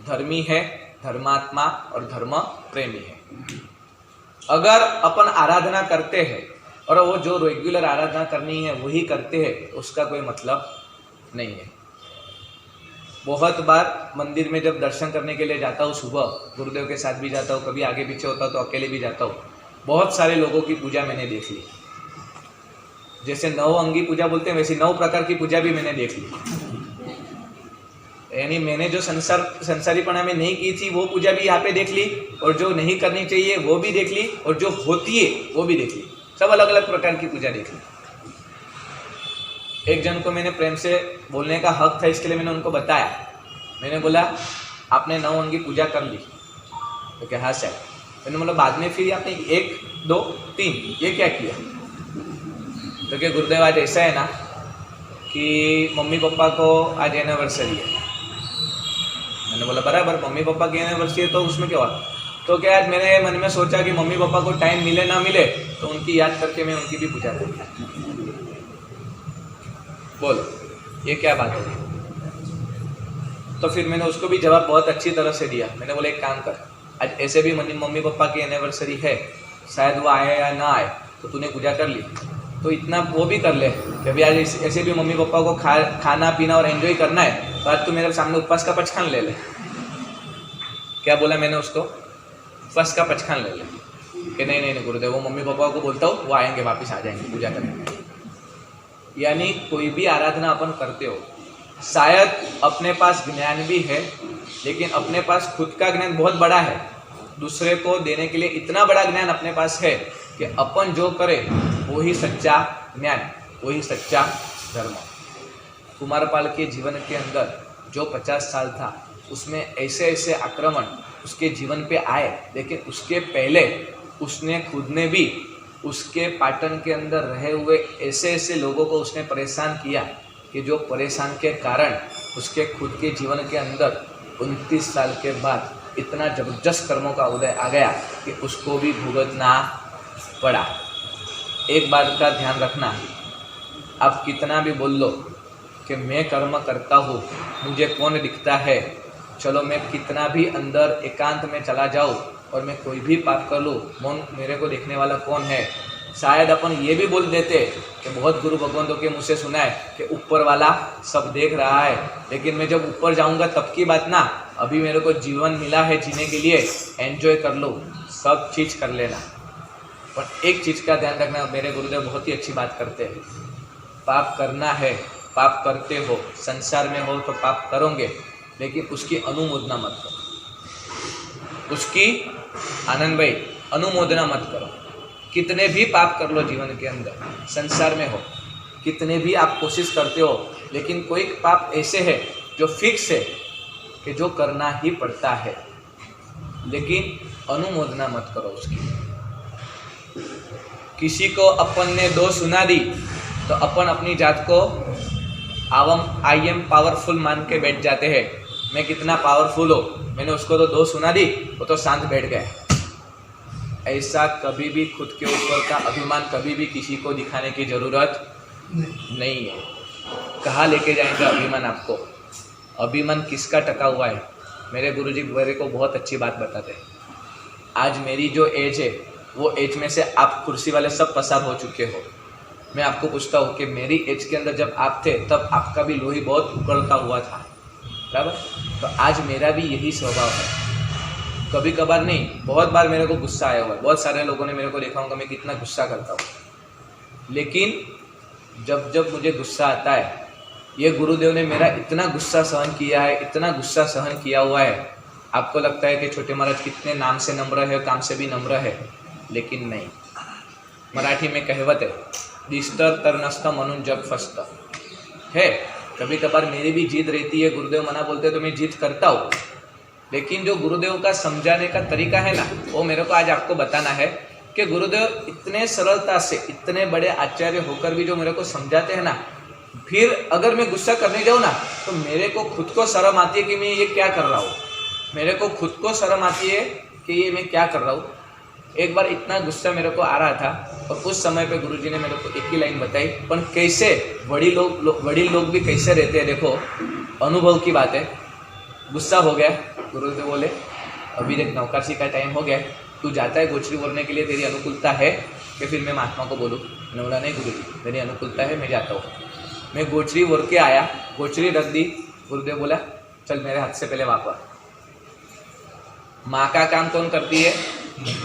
धर्मी है, धर्मात्मा और धर्म प्रेमी है। अगर अपन आराधना करते हैं और वो जो रेगुलर आराधना करनी है वही करते हैं, उसका कोई मतलब नहीं है। बहुत बार मंदिर में जब दर्शन करने के लिए जाता हूँ, सुबह गुरुदेव के साथ भी जाता हूँ, कभी आगे पीछे होता हूँ तो अकेले भी जाता हूँ, बहुत सारे लोगों की पूजा मैंने देख ली। जैसे 9 अंगी पूजा बोलते हैं वैसे 9 प्रकार की पूजा भी मैंने देख ली। यानी मैंने जो संसारीपना में नहीं की थी वो पूजा भी यहाँ पे देख ली, और जो नहीं करनी चाहिए वो भी देख ली, और जो होती है वो भी देख ली। सब अलग अलग प्रकार की पूजा देख ली। एक जन को मैंने प्रेम से बोलने का हक था, इसके लिए मैंने उनको बताया। मैंने बोला आपने 9 अंगी पूजा कर ली? तो क्या हाँ सर। मैंने बोला बाद में फिर आपने 1 2 3 ये क्या किया? तो क्या गुरुदेव आज ऐसा है ना कि मम्मी पापा को आज एनिवर्सरी है। मैंने बोला बराबर, मम्मी पापा की एनिवर्सरी है तो उसमें क्या हुआ? तो क्या आज मैंने मन में सोचा कि मम्मी पापा को टाइम मिले ना मिले तो उनकी याद करके मैं उनकी भी पूजा करूँ। बोलो ये क्या बात है? तो फिर मैंने उसको भी जवाब बहुत अच्छी तरह से दिया। मैंने बोला एक काम कर, आज ऐसे भी मम्मी पापा की एनिवर्सरी है, शायद वो आए या ना आए, तो तूने पूजा कर ली तो इतना वो भी कर ले कि अभी आज ऐसे भी मम्मी पापा को खाना पीना और एंजॉय करना है, तो आज तू मेरे सामने उपवास का पचखान ले ले। क्या बोला मैंने उसको? उपवास का पचखान ले ले। कि नहीं नहीं नहीं गुरुदेव, वो मम्मी पापा को बोलता हूँ, वो आएंगे, वापस आ जाएंगे पूजा करने। यानी कोई भी आराधना अपन करते हो, शायद अपने पास ज्ञान भी है, लेकिन अपने पास खुद का ज्ञान बहुत बड़ा है, दूसरे को देने के लिए इतना बड़ा ज्ञान अपने पास है कि अपन जो करे वो ही सच्चा ज्ञान, वही सच्चा धर्म। कुमारपाल के जीवन के अंदर जो 50 साल था, उसमें ऐसे ऐसे आक्रमण उसके जीवन पे आए, लेकिन उसके पहले उसने खुद ने भी उसके पाटन के अंदर रहे हुए ऐसे ऐसे लोगों को उसने परेशान किया कि जो परेशान के कारण उसके खुद के जीवन के अंदर 29 साल के बाद इतना जबरदस्त कर्मों का उदय आ गया कि उसको भी भुगतना पड़ा। एक बात का ध्यान रखना, आप कितना भी बोल लो कि मैं कर्म करता हूँ, मुझे कौन दिखता है, चलो मैं कितना भी अंदर एकांत में चला जाऊँ और मैं कोई भी पाप कर लूँ, मेरे को देखने वाला कौन है। शायद अपन ये भी बोल देते कि बहुत गुरु भगवंतों के मुझसे सुना है कि ऊपर वाला सब देख रहा है, लेकिन मैं जब ऊपर जाऊंगा तब की बात ना, अभी मेरे को जीवन मिला है जीने के लिए, एंजॉय कर लो, सब चीज़ कर लेना। पर एक चीज़ का ध्यान रखना, मेरे गुरुदेव बहुत ही अच्छी बात करते हैं, पाप करना है, पाप करते हो, संसार में हो तो पाप करोगे, लेकिन उसकी अनुमोदना मत करो, उसकी आनंद भाई अनुमोदना मत करो। कितने भी पाप कर लो जीवन के अंदर, संसार में हो, कितने भी आप कोशिश करते हो, लेकिन कोई पाप ऐसे है जो फिक्स है कि जो करना ही पड़ता है, लेकिन अनुमोदना मत करो उसकी। किसी को अपन ने दो सुना दी तो अपन अपनी जात को आई एम पावरफुल मान के बैठ जाते हैं, मैं कितना पावरफुल हो, मैंने उसको तो दो सुना दी, वो तो शांत बैठ गए। ऐसा कभी भी खुद के ऊपर का अभिमान कभी भी किसी को दिखाने की ज़रूरत नहीं है। कहाँ लेके जाएंगे अभिमान आपको? अभिमान किसका टका हुआ है? मेरे गुरुजी मेरे को बहुत अच्छी बात बताते हैं, आज मेरी जो एज है वो एज में से आप कुर्सी वाले सब पसार हो चुके हो। मैं आपको पूछता हूँ कि मेरी एज के अंदर जब आप थे तब आपका भी लोही बहुत उकड़ता हुआ था, बराबर? तो आज मेरा भी यही स्वभाव है। कभी कभार नहीं, बहुत बार मेरे को गुस्सा आया हुआ है, बहुत सारे लोगों ने मेरे को देखा होगा मैं कितना गुस्सा करता हूँ, लेकिन जब जब मुझे गुस्सा आता है, ये गुरुदेव ने मेरा इतना गुस्सा सहन किया है, इतना गुस्सा सहन किया हुआ है। आपको लगता है कि छोटे महाराज कितने नाम से नम्र है, काम से भी नम्र है, लेकिन नहीं। मराठी में कहावत है, दिस्तर तरनस्त म्हणून जग फस्त है। कभी कभार मेरी भी जिद रहती है, गुरुदेव मना बोलते हैं तो मैं जिद करता हूँ, लेकिन जो गुरुदेव का समझाने का तरीका है ना, वो मेरे को आज आपको बताना है कि गुरुदेव इतने सरलता से, इतने बड़े आचार्य होकर भी जो मेरे को समझाते हैं ना, फिर अगर मैं गुस्सा करने जाऊँ ना तो मेरे को खुद को शर्म आती है कि मैं ये क्या कर रहा हूँ, मेरे को खुद को शर्म आती है कि ये मैं क्या कर रहा हूँ। एक बार इतना गुस्सा मेरे को आ रहा था और उस समय पे गुरुजी ने मेरे को एक ही लाइन बताई, पर कैसे वड़ील लोग भी कैसे रहते हैं, देखो अनुभव की बात है। गुस्सा हो गया, गुरुदेव बोले अभी देख नौकरसी का टाइम हो गया, तू जाता है गोचरी बोलने के लिए, तेरी अनुकूलता है कि फिर मैं महात्मा को बोलूँ? मैंने बोला नहीं गुरुजी, मेरी अनुकूलता है, मैं जाता हूँ। मैं गोचरी बोल के आया, गोचरी रख दी, गुरुदेव बोला चल मेरे हाथ से पहले वापर। माँ का काम कौन करती है?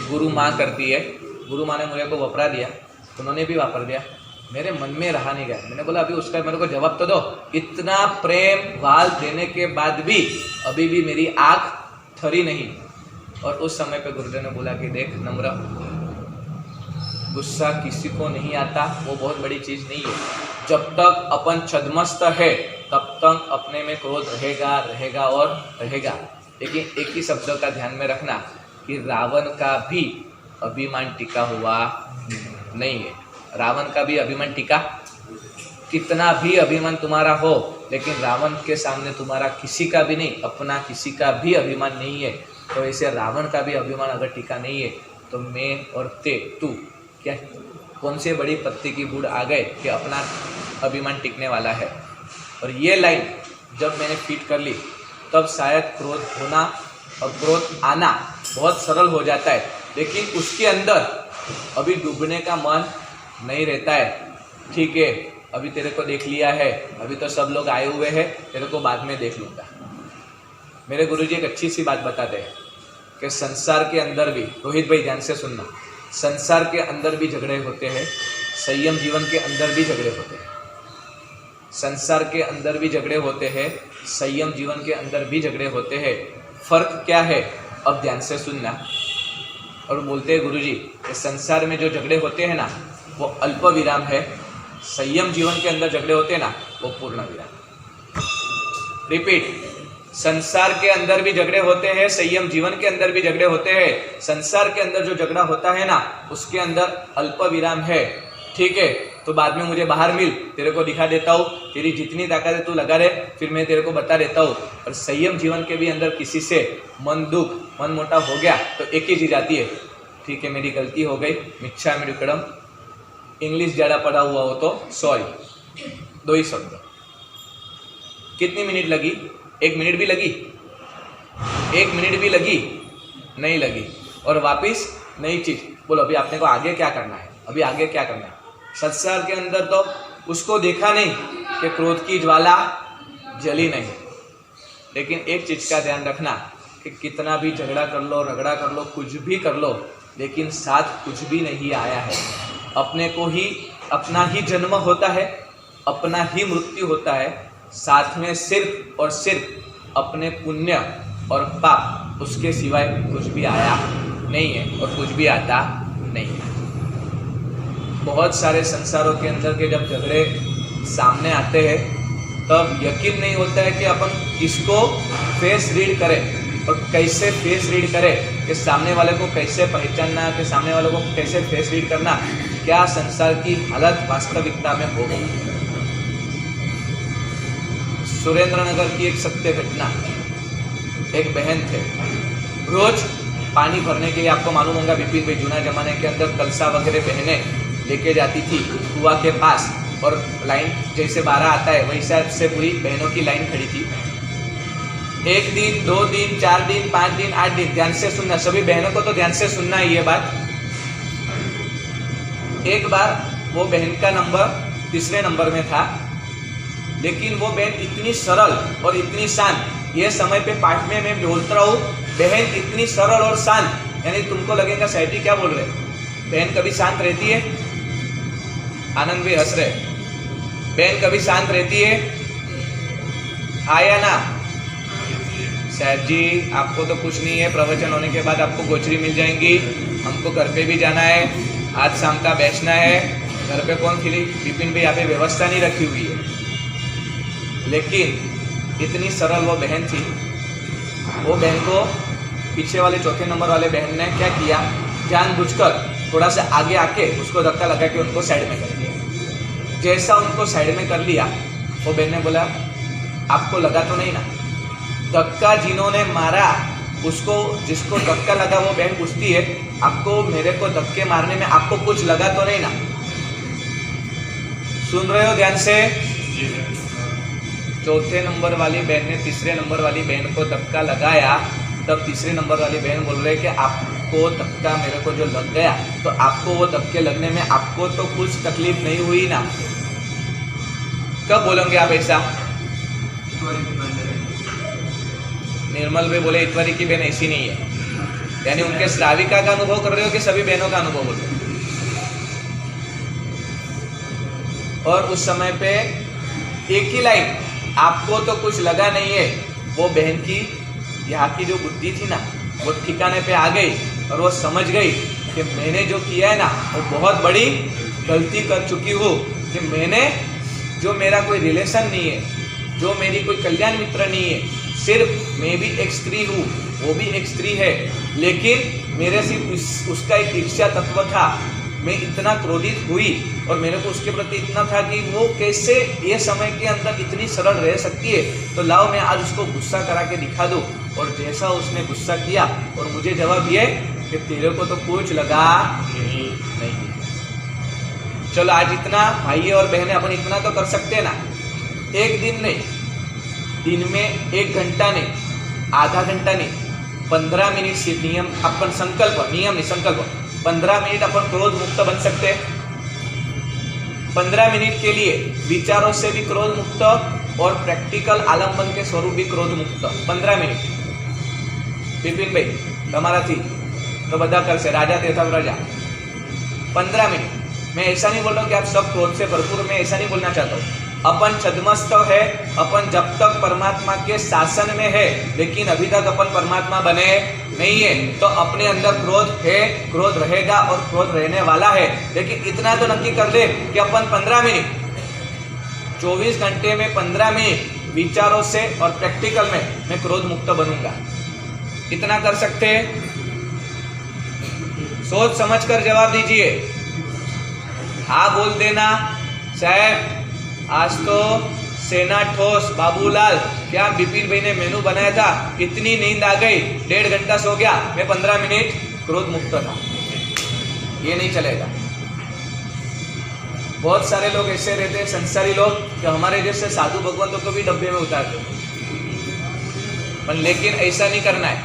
गुरु माँ करती है। गुरु माँ ने मुझे को वपरा दिया, उन्होंने भी वापर दिया, मेरे मन में रहा नहीं गया। मैंने बोला अभी उसका मेरे को जवाब तो दो। इतना प्रेम वाल देने के बाद भी अभी भी मेरी आँख थरी नहीं। और उस समय पे गुरुदेव ने बोला कि देख नम्र, गुस्सा किसी को नहीं आता, वो बहुत बड़ी चीज़ नहीं है। जब तक अपन छद्मस्त है तब तक अपने में क्रोध रहेगा रहेगा और रहेगा। लेकिन एक ही शब्द का ध्यान में रखना कि रावण का भी अभिमान टिका हुआ नहीं है। रावण का भी अभिमान टिका, कितना भी अभिमान तुम्हारा हो, लेकिन रावण के सामने तुम्हारा किसी का भी नहीं, अपना किसी का भी अभिमान नहीं है। तो ऐसे रावण का भी अभिमान अगर टिका नहीं है तो मैं और तू क्या कौन से बड़ी पत्ती की बूढ़ आ गए कि अपना अभिमान टिकने वाला है। और ये लाइन जब मैंने फिट कर ली तब शायद क्रोध होना और क्रोध आना बहुत सरल हो जाता है, लेकिन उसके अंदर अभी डूबने का मन नहीं रहता है। ठीक है, अभी तेरे को देख लिया है, अभी तो सब लोग आए हुए हैं, तेरे को बाद में देख लूँगा। मेरे गुरुजी एक अच्छी सी बात बताते हैं कि संसार के अंदर भी, रोहित भाई ध्यान से सुनना, संसार के अंदर भी झगड़े होते हैं, संयम जीवन के अंदर भी झगड़े होते हैं। संसार के अंदर भी झगड़े होते हैं, संयम जीवन के अंदर भी झगड़े होते हैं। फर्क क्या है? अब ध्यान से सुनना। और बोलते हैं गुरुजी कि संसार में जो झगड़े होते हैं ना वो अल्प विराम है, संयम जीवन के अंदर झगड़े होते हैं ना वो पूर्ण विराम। रिपीट, संसार के अंदर भी झगड़े होते हैं, संयम जीवन के अंदर भी झगड़े होते हैं। संसार के अंदर जो झगड़ा होता है ना उसके अंदर अल्प विराम है। ठीक है, तो बाद में मुझे बाहर मिल, तेरे को दिखा देता हूँ, तेरी जितनी ताकत है तू लगा दे, फिर मैं तेरे को बता देता हूँ। और संयम जीवन के भी अंदर किसी से मन दुख, मन मोटा हो गया तो एक ही चीज आती है, ठीक है मेरी गलती हो गई, मिच्छामि दुक्कडम, इंग्लिश ज़्यादा पढ़ा हुआ हो तो सॉरी, 2 ही शब्द। कितनी मिनट लगी? 1 मिनट भी लगी? 1 मिनट भी लगी? नहीं लगी। और वापिस नई चीज बोलो, अभी आपने को आगे क्या करना है, अभी आगे क्या करना है। संसार के अंदर तो उसको देखा नहीं कि क्रोध की ज्वाला जली नहीं, लेकिन एक चीज का ध्यान रखना कि कितना भी झगड़ा कर लो, रगड़ा कर लो, कुछ भी कर लो, लेकिन साथ कुछ भी नहीं आया है। अपने को ही अपना ही जन्म होता है, अपना ही मृत्यु होता है, साथ में सिर्फ और सिर्फ अपने पुण्य और पाप, उसके सिवाय कुछ भी आया नहीं है और कुछ भी आता नहीं है। बहुत सारे संसारों के अंदर के जब झगड़े सामने आते हैं तब यकीन नहीं होता है कि अपन किसको फेस रीड करें और कैसे फेस रीड करें, कि सामने वाले को कैसे पहचानना, कि सामने वाले को कैसे फेस रीड करना, क्या संसार की हालत वास्तविकता में हो गई। सुरेंद्रनगर की एक सत्य घटना, एक बहन थे, रोज पानी भरने के लिए, आपको मालूम होगा विपिन भाई, जूना जमाने के अंदर कलसा वगैरह बहनें लेके जाती थी कुआं के पास, और लाइन जैसे 12 आता है वैसा से पूरी बहनों की लाइन खड़ी थी। 1 दिन, 2 दिन, 4 दिन, 5 दिन, 8 दिन, ध्यान से सुनना, सभी बहनों को तो ध्यान से सुनना है ये बात। एक बार वो बहन का नंबर तीसरे नंबर में था, लेकिन वो बहन इतनी सरल और इतनी शांत, ये समय पे पाठ में मैं बोलता रहा हूँ, बहन इतनी सरल और शांत, यानी तुमको लगेगा सैटी क्या बोल रहे, बहन कभी शांत रहती है? आनंद भी हंस रहे, बहन कभी शांत रहती है? आया ना साहब जी, आपको तो कुछ नहीं है, प्रवचन होने के बाद आपको गोचरी मिल जाएंगी, हमको घर पे भी जाना है, आज शाम का बैठना है, घर पे कौन खिली, विपिन भी यहाँ पे व्यवस्था नहीं रखी हुई है। लेकिन इतनी सरल वो बहन थी, वो बहन को पीछे वाले चौथे नंबर वाले बहन ने क्या किया, जानबूझकर थोड़ा सा आगे आके उसको धक्का लगा के उनको साइड में कर दिया। जैसा उनको साइड में कर लिया, वो बहन ने बोला आपको लगा तो नहीं ना? धक्का जिन्होंने मारा उसको, जिसको धक्का लगा वो बहन पूछती है आपको, मेरे को धक्के मारने में आपको कुछ लगा तो नहीं ना? सुन रहे हो ध्यान से? चौथे नंबर वाली बहन ने तीसरे नंबर वाली बहन को धक्का लगाया, तब तीसरे नंबर वाली बहन बोल रहे कि आपको धक्का मेरे को जो लग गया, तो आपको वो धक्के लगने में आपको तो कुछ तकलीफ नहीं हुई ना? कब बोलोगे आप ऐसा? निर्मल भाई बोले इतवारी की बहन ऐसी नहीं है, यानी उनके श्राविका का अनुभव कर रहे हो कि सभी बहनों का अनुभव बोल रहे हो? और उस समय पे एक ही लाइन, आपको तो कुछ लगा नहीं है, वो बहन की यहाँ की जो बुद्धि थी ना वो ठिकाने पे आ गई और वो समझ गई कि मैंने जो किया है ना वो बहुत बड़ी गलती कर चुकी हूँ, कि मैंने जो मेरा कोई रिलेशन नहीं है, जो मेरी कोई कल्याण मित्र नहीं है, सिर्फ मैं भी एक स्त्री हूँ, वो भी एक स्त्री है, लेकिन मेरे सिर्फ उसका एक ईर्ष्या तत्व था, मैं इतना क्रोधित हुई और मेरे को उसके प्रति इतना था कि वो कैसे ये समय के अंदर इतनी सरल रह सकती है, तो लाओ मैं आज उसको गुस्सा करा के दिखा दूँ। और जैसा उसने गुस्सा किया और मुझे जवाब ये कि तेरे को तो कुछ लगा नहीं। चलो आज इतना भाई और बहनें अपन इतना तो कर सकते हैं ना, एक दिन नहीं, दिन में 1 घंटा नहीं, आधा घंटा नहीं, 15 मिनट से नियम अपन संकल्प, नियम नहीं संकल्प, 15 मिनट अपन क्रोध मुक्त बन सकते हैं। 15 मिनट के लिए विचारों से भी क्रोध मुक्त और प्रैक्टिकल आलम्बन के स्वरूप भी क्रोध मुक्त 15 मिनट। विपिन भाई તમારાથી તો બધા કરશે, રાજા તેથા પ્રજા 15 मिनट। मैं ऐसा नहीं बोल रहा हूँ कि आप सब क्रोध से भरपूर, मैं ऐसा नहीं बोलना चाहता हूँ। अपन छद्मस्त है, अपन जब तक परमात्मा के शासन में है, लेकिन अभी तक अपन परमात्मा बने नहीं है, तो अपने अंदर क्रोध है, क्रोध रहेगा और क्रोध रहने वाला है। लेकिन इतना तो नक्की कर ले कि अपन 15 मिनट, 24 घंटे में 15 मिनट विचारों से और प्रैक्टिकल में मैं क्रोध मुक्त बनूंगा। इतना कर सकते हैं? सोच समझ कर जवाब दीजिए। हाँ बोल देना। साहब आज तो सेना ठोस, बाबूलाल क्या बिपिन भाई ने मेनू बनाया था, इतनी नींद आ गई, 1.5 घंटा सो गया, मैं 15 मिनट क्रोध मुक्त था। ये नहीं चलेगा। बहुत सारे लोग ऐसे रहते हैं, संसारी लोग, कि हमारे जैसे साधु भगवंतों को भी डब्बे में उतारते हैं, पर लेकिन ऐसा नहीं करना है।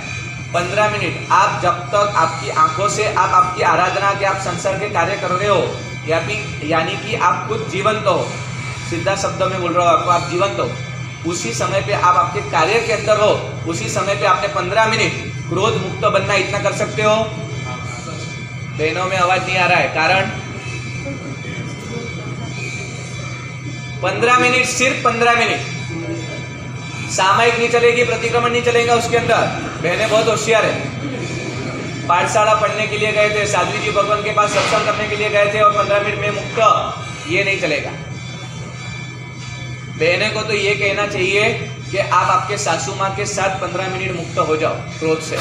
15 मिनट आप जब तक आपकी आंखों से आप आपकी आराधना के, आप संसार के कार्य कर रहे हो, या भी यानी कि आप खुद जीवंत हो, सीधा शब्द में बोल रहा हूँ आपको, आप जीवंत हो, उसी समय पे आप आपके कार्य के अंदर हो, उसी समय पे आपने 15 मिनट क्रोध मुक्त बनना, इतना कर सकते हो? बहनों में आवाज नहीं आ रहा है, कारण 15 मिनट, सिर्फ 15 मिनट। सामयिक नहीं चलेगी, प्रतिक्रमण नहीं चलेगा उसके अंदर। बहनें बहुत होशियार है। पाठशाला पढ़ने के लिए गए थे, साध्वी जी भगवान के पास सत्संग करने के लिए गए थे और 15 मिनट में मुक्त, ये नहीं चलेगा। बहने को तो ये कहना चाहिए कि आप आपके सासू माँ के साथ 15 मिनट मुक्त हो जाओ क्रोध से।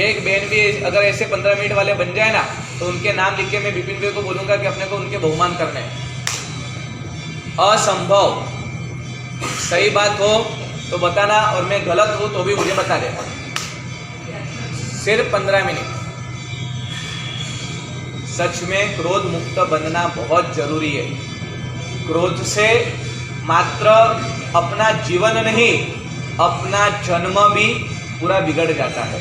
एक बहन भी अगर ऐसे 15 मिनट वाले बन जाए ना, तो उनके नाम लिख के मैं बिपिन भाई को बोलूंगा कि अपने को उनके बहुमान करने हैं। असंभव। सही बात हो तो बताना, और मैं गलत हूं तो भी मुझे बता देना। सिर्फ 15 मिनट। सच में क्रोध मुक्त बनना बहुत जरूरी है। क्रोध से मात्र अपना जीवन नहीं, अपना जन्म भी पूरा बिगड़ जाता है।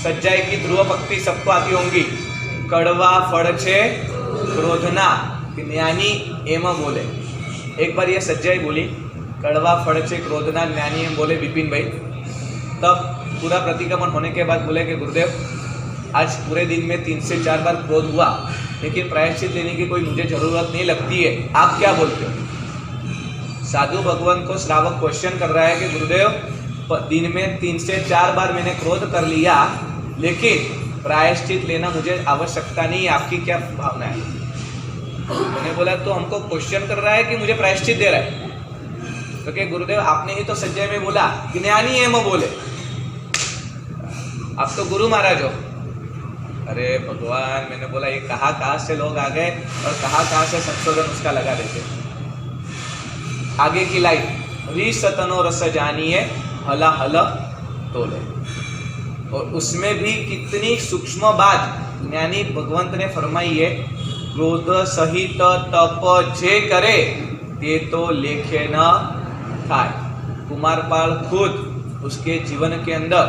सच्चाई की ध्रुव पक्ति सबको आती होंगी। कड़वा फड़ छे क्रोधना, ज्ञानी एम बोले। एक बार ये सच्चाई बोली, कड़वा फड़ छे क्रोधना, ज्ञानी एम बोले बिपिन भाई। तब पूरा प्रतिक्रमण होने के बाद बोले कि गुरुदेव आज पूरे दिन में 3 से 4 बार क्रोध हुआ, लेकिन प्रायश्चित लेने की कोई मुझे जरूरत नहीं लगती है, आप क्या बोलते हो? साधु भगवान को श्रावक क्वेश्चन कर रहा है कि गुरुदेव दिन में 3 से 4 बार मैंने क्रोध कर लिया, लेकिन प्रायश्चित लेना मुझे आवश्यकता नहीं है, आपकी क्या भावना है? मैंने बोला तो हमको क्वेश्चन कर रहा है कि मुझे प्रायश्चित दे रहा है, क्योंकि गुरुदेव आपने ही तो सज्जय में बोला ज्ञानी है मैं बोले, आप तो गुरु महाराज हो। अरे भगवान, मैंने बोला ये कहाँ से लोग आ गए और कहाँ से संशोधन उसका लगा देते। आगे की लाइन, रीसतनो रस जानिए हला हल तोले, और उसमें भी कितनी सूक्ष्म बात ज्ञानी भगवंत ने फरमाई है। क्रोध सहित तप जे करे ते तो लेखे न थाय। कुमारपाल खुद उसके जीवन के अंदर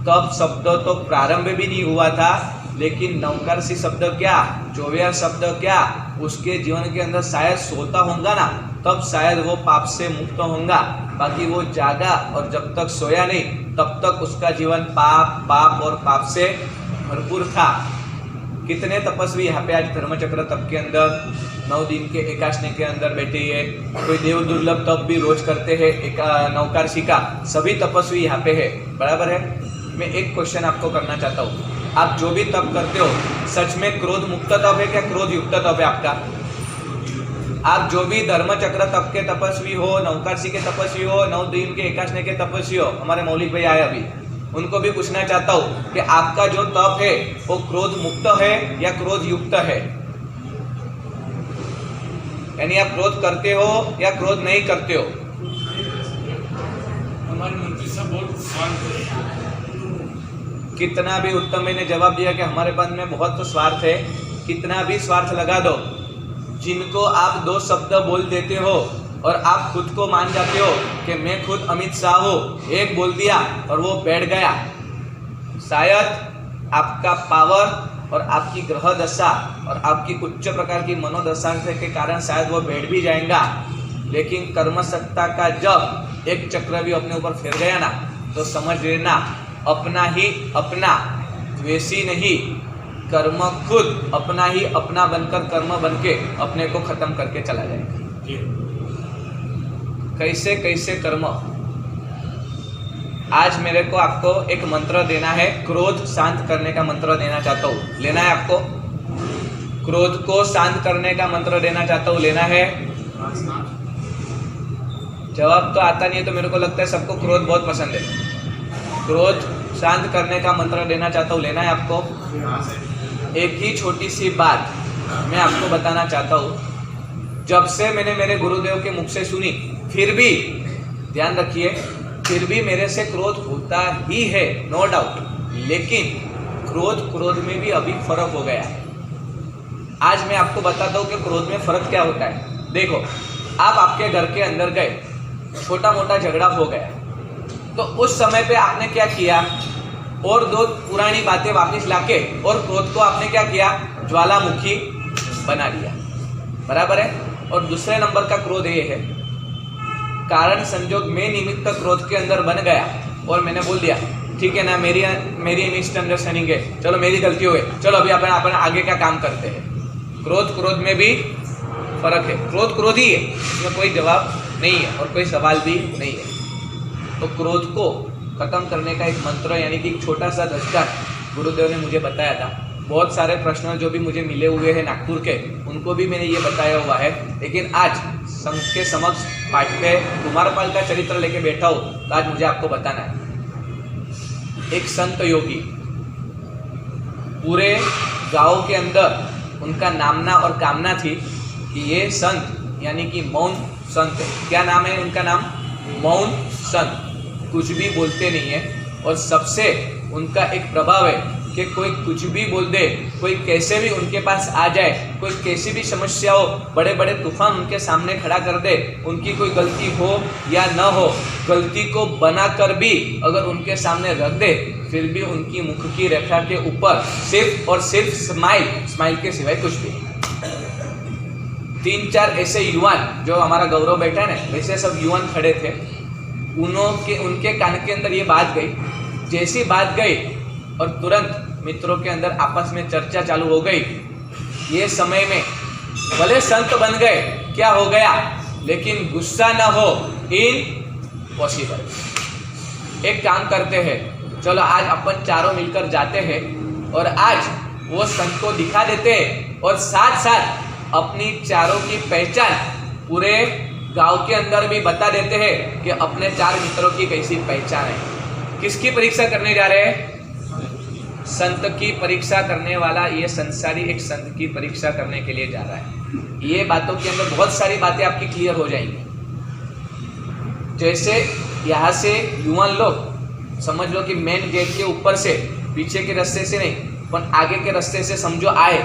तप शब्द तो प्रारंभ भी नहीं हुआ था, लेकिन नवकारसी शब्द क्या, जोविया शब्द क्या, उसके जीवन के अंदर शायद सोता होगा ना, तब शायद वो पाप से मुक्त होगा। बाकी वो जागा और जब तक सोया नहीं तब तक उसका जीवन पाप और पाप से भरपूर था। कितने तपस्वी यहाँ पे आज धर्मचक्र तप के अंदर 9 दिन के एकादशी के अंदर बैठे है। कोई देव दुर्लभ तप भी रोज करते हैं, एक नवकारसी का, सभी तपस्वी यहाँ पे है, बराबर है। मैं एक क्वेश्चन आपको करना चाहता हूँ, आप जो भी तप करते हो सच में क्रोध मुक्त तप है क्या क्रोध युक्त तप है आपका? आप जो भी धर्मचक्र तप के तपस्वी हो, नवकारसी के तपस्वी हो, 9 दिन के एकादशी के तपस्वी हो, हमारे मौलिक भाई आए अभी, उनको भी पूछना चाहता हूँ कि आपका जो तप है वो क्रोध मुक्त है या क्रोध युक्त है? यानी आप क्रोध करते हो या क्रोध नहीं करते हो? हमारे मंत्री साहब बहुत शांत है। कितना भी उत्तम मैंने जवाब दिया कि हमारे पास में बहुत तो स्वार्थ है, कितना भी स्वार्थ लगा दो, जिनको आप 2 शब्द बोल देते हो और आप खुद को मान जाते हो कि मैं खुद अमित शाह हूँ, एक बोल दिया और वो बैठ गया, शायद आपका पावर और आपकी ग्रह दशा और आपकी उच्च प्रकार की मनोदशा के कारण शायद वो बैठ भी जाएगा, लेकिन कर्म सत्ता का जब एक चक्र भी अपने ऊपर फिर गया ना, तो समझ लेना अपना ही अपना, द्वेषी नहीं, कर्म खुद अपना ही अपना बनकर कर्म बन के अपने को खत्म करके चला जाएगा। जी। कैसे कैसे कर्म। आज मेरे को आपको एक मंत्र देना है, क्रोध शांत करने का मंत्र देना चाहता हूँ। लेना है आपको? क्रोध को शांत करने का मंत्र देना चाहता हूँ, लेना है? जवाब तो आता नहीं है, तो मेरे को लगता है सबको क्रोध बहुत पसंद है। क्रोध शांत करने का मंत्र देना चाहता हूँ, लेना है आपको? एक ही छोटी सी बात मैं आपको बताना चाहता हूँ। जब से मैंने मेरे गुरुदेव के मुख से सुनी, फिर भी ध्यान रखिए, फिर भी मेरे से क्रोध होता ही है, नो डाउट। लेकिन क्रोध में भी अभी फर्क हो गया है। आज मैं आपको बताता हूँ कि क्रोध में फर्क क्या होता है। देखो, आप आपके घर के अंदर गए, छोटा मोटा झगड़ा हो गया, तो उस समय पे आपने क्या किया? और दो पुरानी बातें वापस लाके और क्रोध को आपने क्या किया? ज्वालामुखी बना लिया। बराबर है? और दूसरे नंबर का क्रोध ये है, कारण संजोग में निमित्त क्रोध के अंदर बन गया और मैंने बोल दिया ठीक है ना, मेरी मिसअंडरस्टैंडिंग है, चलो मेरी गलती हो गई, चलो अभी अपन आगे का काम करते हैं। क्रोध में भी फर्क है। क्रोध ही है, इसमें कोई जवाब नहीं है और कोई सवाल भी नहीं है। तो क्रोध को खत्म करने का एक मंत्र, यानी कि एक छोटा सा धचका गुरुदेव ने मुझे बताया था। बहुत सारे प्रश्न जो भी मुझे मिले हुए हैं नागपुर के, उनको भी मैंने ये बताया हुआ है। लेकिन आज संघ के समक्ष पाठ पे कुमारपाल का चरित्र लेके बैठा हूँ, तो आज मुझे आपको बताना है। एक संत योगी, पूरे गांव के अंदर उनका नामना और कामना थी कि ये संत यानी कि मौन संत है। क्या नाम है उनका? नाम मौन संत। कुछ भी बोलते नहीं है और सबसे उनका एक प्रभाव है कि कोई कुछ भी बोल दे, कोई कैसे भी उनके पास आ जाए, कोई कैसी भी समस्या हो, बड़े बड़े तूफान उनके सामने खड़ा कर दे, उनकी कोई गलती हो या न हो, गलती को बनाकर भी अगर उनके सामने रख दे, फिर भी उनकी मुख की रेखा के ऊपर सिर्फ और सिर्फ स्माइल के सिवाय कुछ भी नहीं। 3-4 ऐसे युवान, जो हमारा गौरव बैठा है ना, वैसे सब युवान खड़े थे। उनके कान के अंदर ये बात गई। जैसी बात गई और तुरंत मित्रों के अंदर आपस में चर्चा चालू हो गई। ये समय में भले संत बन गए, क्या हो गया, लेकिन गुस्सा ना हो इम्पॉसिबल। एक काम करते हैं, चलो आज अपन चारों मिलकर जाते हैं और आज वो संत को दिखा देते हैं और साथ साथ अपनी चारों की पहचान पूरे गांव के अंदर भी बता देते हैं कि अपने 4 मित्रों की कैसी पहचान है। किसकी परीक्षा करने जा रहे हैं? संत की परीक्षा करने वाला ये संसारी एक संत की परीक्षा करने के लिए जा रहा है। ये बातों के अंदर बहुत सारी बातें आपकी क्लियर हो जाएंगी। जैसे यहाँ से युवान लोग समझ लो कि मेन गेट के ऊपर से, पीछे के रास्ते से नहीं पर आगे के रास्ते से समझो आए,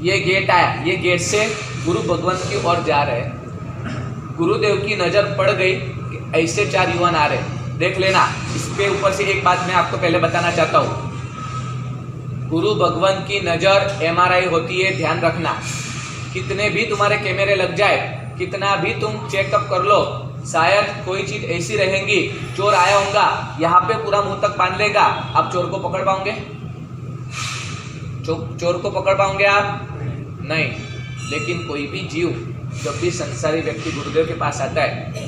ये गेट आया, ये गेट से गुरु भगवान की ओर जा रहे हैं। गुरुदेव की नज़र पड़ गई कि ऐसे 4 युवान आ रहे, देख लेना। इस पे ऊपर से एक बात मैं आपको पहले बताना चाहता हूँ। गुरु भगवान की नज़र MRI होती है, ध्यान रखना। कितने भी तुम्हारे कैमरे लग जाए, कितना भी तुम चेकअप कर लो, शायद कोई चीज़ ऐसी रहेंगी, चोर आया होगा, यहाँ पे पूरा मुंह तक बांध लेगा, आप चोर को पकड़ पाओगे? चोर को पकड़ पाओगे आप? नहीं। लेकिन कोई भी जीव, जब भी संसारी व्यक्ति गुरुदेव के पास आता है,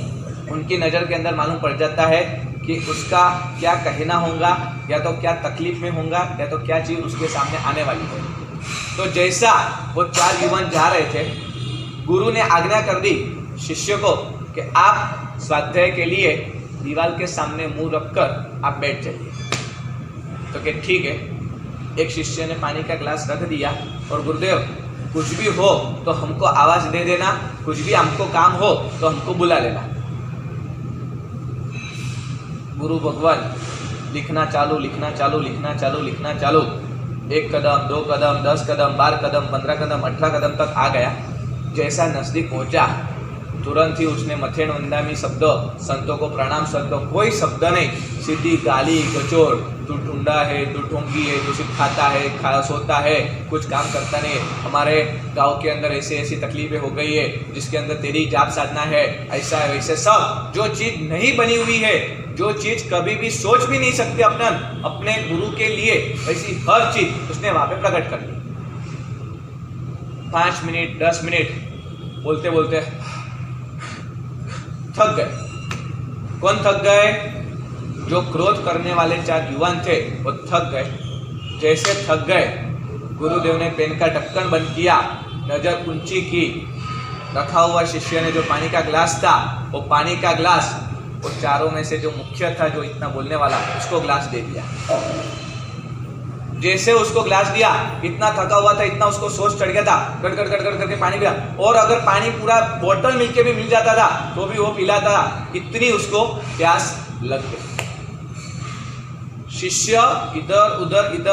उनकी नज़र के अंदर मालूम पड़ जाता है कि उसका क्या कहना होगा, या तो क्या तकलीफ में होगा, या तो क्या चीज़ उसके सामने आने वाली है। तो जैसा वो 4 युवान जा रहे थे, गुरु ने आज्ञा कर दी शिष्य को कि आप स्वाध्याय के लिए दीवार के सामने मुंह रखकर आप बैठ जाइए। तो कि ठीक है। एक शिष्य ने पानी का ग्लास रख दिया और गुरुदेव कुछ भी हो तो हमको आवाज दे देना, कुछ भी हमको काम हो तो हमको बुला लेना। गुरु भगवान लिखना चालू, लिखना चालू, लिखना चालू, लिखना चालू। 1 कदम, 2 कदम, 10 कदम, 12 कदम, 15 कदम, 18 कदम तक आ गया। जैसा नजदीक पहुंचा, तुरंत ही उसने मथेन वंदामी शब्द, संतों को प्रणाम शब्द, कोई शब्द नहीं, सीधी गाली गचोड़, तू ढूंढा है, तू ढोंगी है, तू सिर्फ खाता है, सोता है, कुछ काम करता नहीं। हमारे गांव के अंदर ऐसे ऐसी तकलीफें हो गई है जिसके अंदर तेरी जाप साधना है, ऐसा है वैसे, सब जो चीज़ नहीं बनी हुई है, जो चीज़ कभी भी सोच भी नहीं सकते अपने गुरु के लिए, वैसी हर चीज़ उसने वहाँ पे प्रकट कर दी। 5 मिनट 10 मिनट बोलते बोलते थक गए। कौन थक गए? जो क्रोध करने वाले 4 युवान थे वो थक गए। जैसे थक गए, गुरुदेव ने पेन का ढक्कन बंद किया, नजर ऊंची की, रखा हुआ शिष्य ने जो पानी का ग्लास था, वो पानी का ग्लास वो चारों में से जो मुख्य था, जो इतना बोलने वाला, उसको ग्लास दे दिया। जैसे उसको ग्लास दिया, इतना थका हुआ था, इतना उसको सोच चढ़ गया था, गड़ गड़ गड़ गड़ करके पानी पिया, और अगर पानी पूरा बोतल मिलके भी मिल जाता था तो भी वो पिलाता था, इतनी उसको प्यास लग गई। शिष्य इधर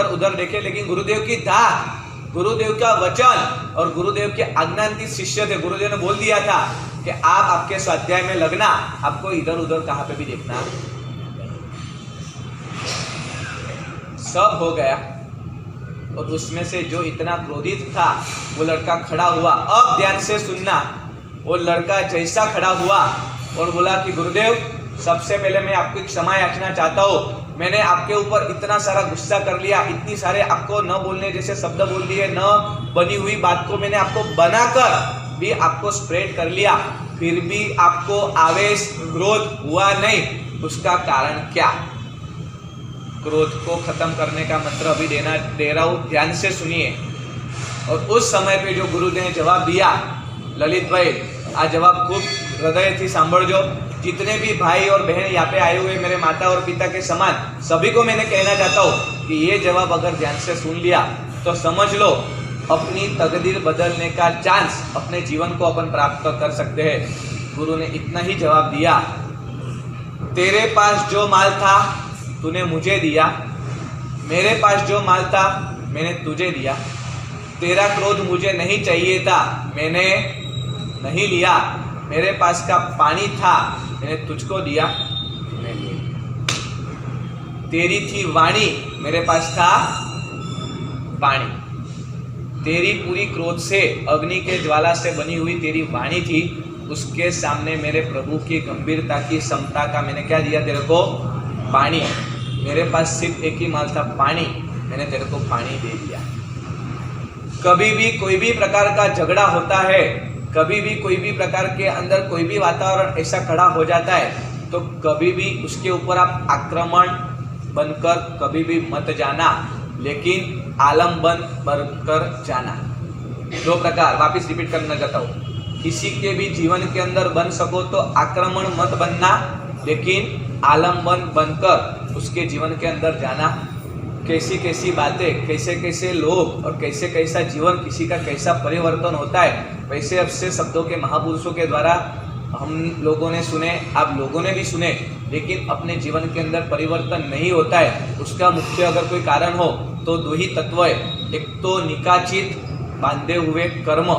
उधर देखे, लेकिन गुरुदेव की धाक, गुरुदेव का वचन और गुरुदेव के आज्ञान्वित शिष्य थे। गुरुदेव ने बोल दिया था कि आप आपके स्वाध्याय में लगना, आपको इधर उधर कहां पे भी देखना। सब हो गया, और उसमें से जो इतना क्रोधित था वो लड़का खड़ा हुआ। अब ध्यान से सुनना, वो लड़का जैसा खड़ा हुआ और बोला कि गुरुदेव, सबसे पहले मैं आपको क्षमा याचना चाहता हूँ। मैंने आपके ऊपर इतना सारा गुस्सा कर लिया, इतनी सारे आपको न बोलने जैसे शब्द बोल दिए, न बनी हुई बात को मैंने आपको बनाकर भी आपको स्प्रेड कर लिया, फिर भी आपको आवेश क्रोध हुआ नहीं। उसका कारण क्या? क्रोध को खत्म करने का मंत्र अभी दे रहा हूँ, ध्यान से सुनिए। और उस समय पे जो गुरुदेव ने जवाब दिया, ललित भाई आ जवाब खूब हृदय थी सांभळजो। जितने भी भाई और बहन यहाँ पे आए हुए मेरे माता और पिता के समान, सभी को मैंने कहना चाहता हूँ कि ये जवाब अगर ध्यान से सुन लिया तो समझ लो अपनी तकदीर बदलने का चांस, अपने जीवन को अपन प्राप्त कर सकते हैं। गुरु ने इतना ही जवाब दिया, तेरे पास जो माल था तूने मुझे दिया, मेरे पास जो माल था मैंने तुझे दिया। तेरा क्रोध मुझे नहीं चाहिए था, मैंने नहीं लिया। मेरे पास का पानी था, मैंने तुझको दिया, तूने लिया। तेरी थी वाणी, मेरे पास था पानी। तेरी पूरी क्रोध से, अग्नि के ज्वाला से बनी हुई तेरी वाणी थी, उसके सामने मेरे प्रभु की गंभीरता की समता का मैंने क्या दिया तेरे को? पानी। मेरे पास सिर्फ एक ही माल था, पानी, मैंने तेरे को पानी दे दिया। कभी भी कोई भी प्रकार का झगड़ा होता है, कभी भी कोई भी प्रकार के अंदर कोई भी वातावरण ऐसा खड़ा हो जाता है, तो कभी भी उसके ऊपर आप आक्रमण बनकर कभी भी मत जाना, लेकिन आलम्बन बनकर जाना। 2 प्रकार वापिस रिपीट करना चाहता हूँ। किसी के भी जीवन के अंदर बन सको तो आक्रमण मत बनना, लेकिन आलम्बन बनकर उसके जीवन के अंदर जाना। कैसी कैसी बातें, कैसे कैसे लोग और कैसे कैसा जीवन, किसी का कैसा परिवर्तन होता है, वैसे अच्छे शब्दों के महापुरुषों के द्वारा हम लोगों ने सुने, आप लोगों ने भी सुने, लेकिन अपने जीवन के अंदर परिवर्तन नहीं होता है। उसका मुख्य अगर कोई कारण हो तो 2 ही तत्व है। एक तो निकाचित बांधे हुए कर्म,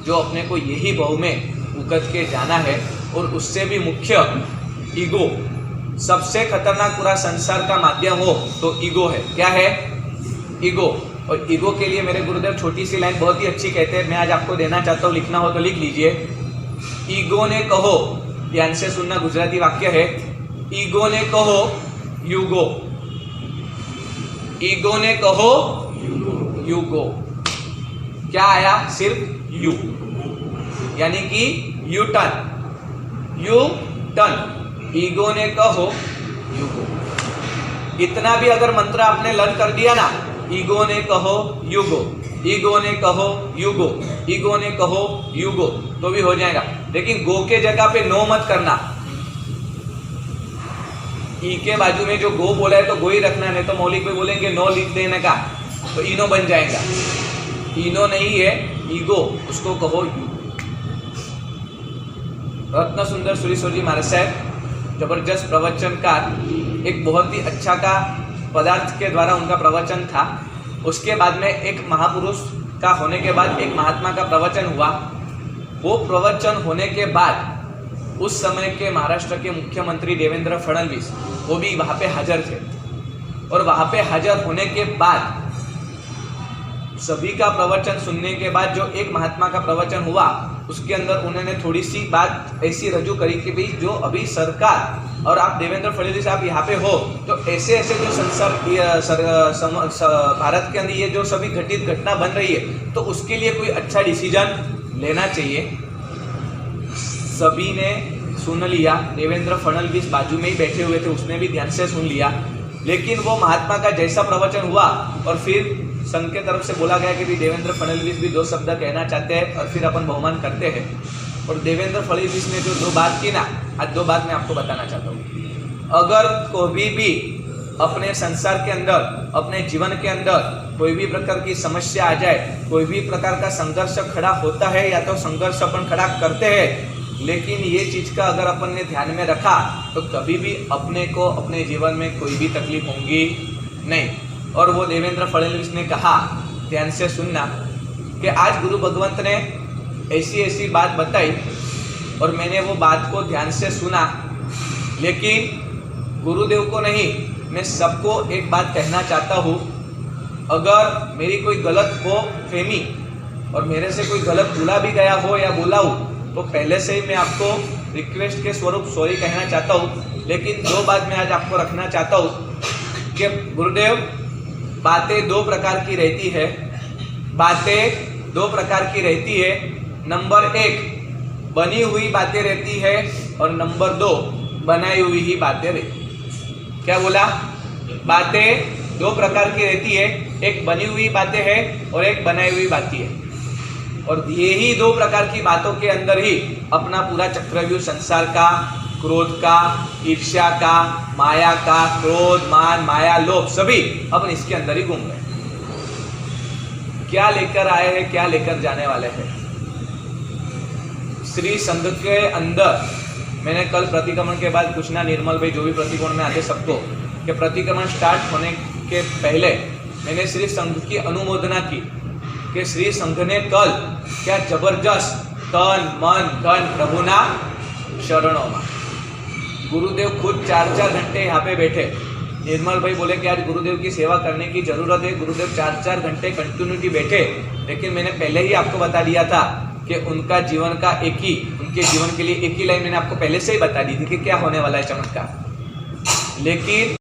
जो अपने को यही भाव में उकत के जाना है, और उससे भी मुख्य ईगो। सबसे खतरनाक पूरा संसार का माध्यम हो तो ईगो है। क्या है? ईगो। और ईगो के लिए मेरे गुरुदेव छोटी सी लाइन बहुत ही अच्छी कहते हैं, मैं आज आपको देना चाहता हूँ, लिखना हो तो लिख लीजिए। ईगो ने कहो, ध्यान से सुनना, गुजराती वाक्य है, ईगो ने कहो युगो। ईगो ने कहो युगो। क्या आया? सिर्फ यू, यानी कि U turn, U turn. Ego ने कहो युगो। इतना भी अगर मंत्र आपने लर्न कर दिया ना, ईगो ने कहो युगो, ईगो ने कहो युगो, ईगो ने कहो युगो, तो भी हो जाएगा। लेकिन गो के जगह पे नो मत करना। ई के बाजू में जो गो बोला है तो गो ही रखना, नहीं तो मौलिक में बोलेंगे नो लिख देने का, तो इनो बन जाएगा। इनो नहीं है, ईगो, उसको कहो युगो। रत्न सुंदर सुरेश्वर जी महाराज साहब जबरदस्त प्रवचनकार, एक बहुत ही अच्छा का पदार्थ के द्वारा उनका प्रवचन था। उसके बाद में एक महापुरुष का होने के बाद एक महात्मा का प्रवचन हुआ। वो प्रवचन होने के बाद उस समय के महाराष्ट्र के मुख्यमंत्री देवेंद्र फडणवीस वो भी वहाँ पे हाजिर थे, और वहाँ पे हाजिर होने के बाद सभी का प्रवचन सुनने के बाद जो एक महात्मा का प्रवचन हुआ, उसके अंदर उन्होंने थोड़ी सी बात ऐसी रजू करी कि भाई जो अभी सरकार और आप देवेंद्र फडणवीस आप यहाँ पे हो, तो ऐसे ऐसे जो भारत के अंदर ये जो सभी घटित घटना बन रही है, तो उसके लिए कोई अच्छा डिसीजन लेना चाहिए। सभी ने सुन लिया, देवेंद्र फडणवीस बाजू में ही बैठे हुए थे, उसने भी ध्यान से सुन लिया, लेकिन वो महात्मा का जैसा प्रवचन हुआ और फिर संघ के तरफ से बोला गया कि देवेंद्र फडणवीस भी 2 शब्द कहना चाहते हैं और फिर अपन बहुमान करते हैं। और देवेंद्र फडणवीस ने जो 2 बात की ना, आज 2 बात मैं आपको बताना चाहता हूँ। अगर कोई भी अपने संसार के अंदर, अपने जीवन के अंदर कोई भी प्रकार की समस्या आ जाए, कोई भी प्रकार का संघर्ष खड़ा होता है या तो संघर्ष अपन खड़ा करते हैं, लेकिन ये चीज का अगर अपन ने ध्यान में रखा तो कभी भी अपने को अपने जीवन में कोई भी तकलीफ होगी नहीं। और वो देवेंद्र फडणवीस ने कहा, ध्यान से सुनना, कि आज गुरु भगवंत ने ऐसी ऐसी बात बताई और मैंने वो बात को ध्यान से सुना, लेकिन गुरुदेव को नहीं, मैं सबको एक बात कहना चाहता हूँ, अगर मेरी कोई गलत हो फहमी और मेरे से कोई गलत भूला भी गया हो या बोला हो, तो पहले से ही मैं आपको रिक्वेस्ट के स्वरूप सॉरी कहना चाहता हूँ। लेकिन 2 बात मैं आज आपको रखना चाहता हूँ कि गुरुदेव, बातें 2 प्रकार की रहती है, बातें 2 प्रकार की रहती है। नंबर 1 बनी हुई बातें रहती है और नंबर 2 बनाई हुई ही बातें रहती। क्या बोला? बातें 2 प्रकार की रहती है, एक बनी हुई बातें हैं और एक बनाई हुई बातें हैं। और यही 2 प्रकार की बातों के अंदर ही अपना पूरा चक्रव्यूह संसार का, क्रोध का, ईर्ष्या का, माया का, क्रोध, मान, माया, लोभ, सभी अपन इसके अंदर ही घूम रहे हैं। क्या लेकर आए हैं, क्या लेकर जाने वाले हैं? श्री संघ के अंदर मैंने कल प्रतिक्रमण के बाद पूछना, निर्मल भाई जो भी प्रतिक्रमण में आते सबको, कि प्रतिक्रमण स्टार्ट होने के पहले मैंने श्री संघ की अनुमोदना की कि श्री संघ ने कल क्या जबरदस्त तन मन धन प्रभुना शरणों में, गुरुदेव खुद 4-4 घंटे यहाँ पे बैठे। निर्मल भाई बोले कि आज गुरुदेव की सेवा करने की जरूरत है, गुरुदेव 4-4 घंटे कंटिन्यूटी बैठे। लेकिन मैंने पहले ही आपको बता दिया था कि उनका जीवन का उनके जीवन के लिए एक ही लाइन मैंने आपको पहले से ही बता दी थी कि क्या होने वाला है चमत्कार। लेकिन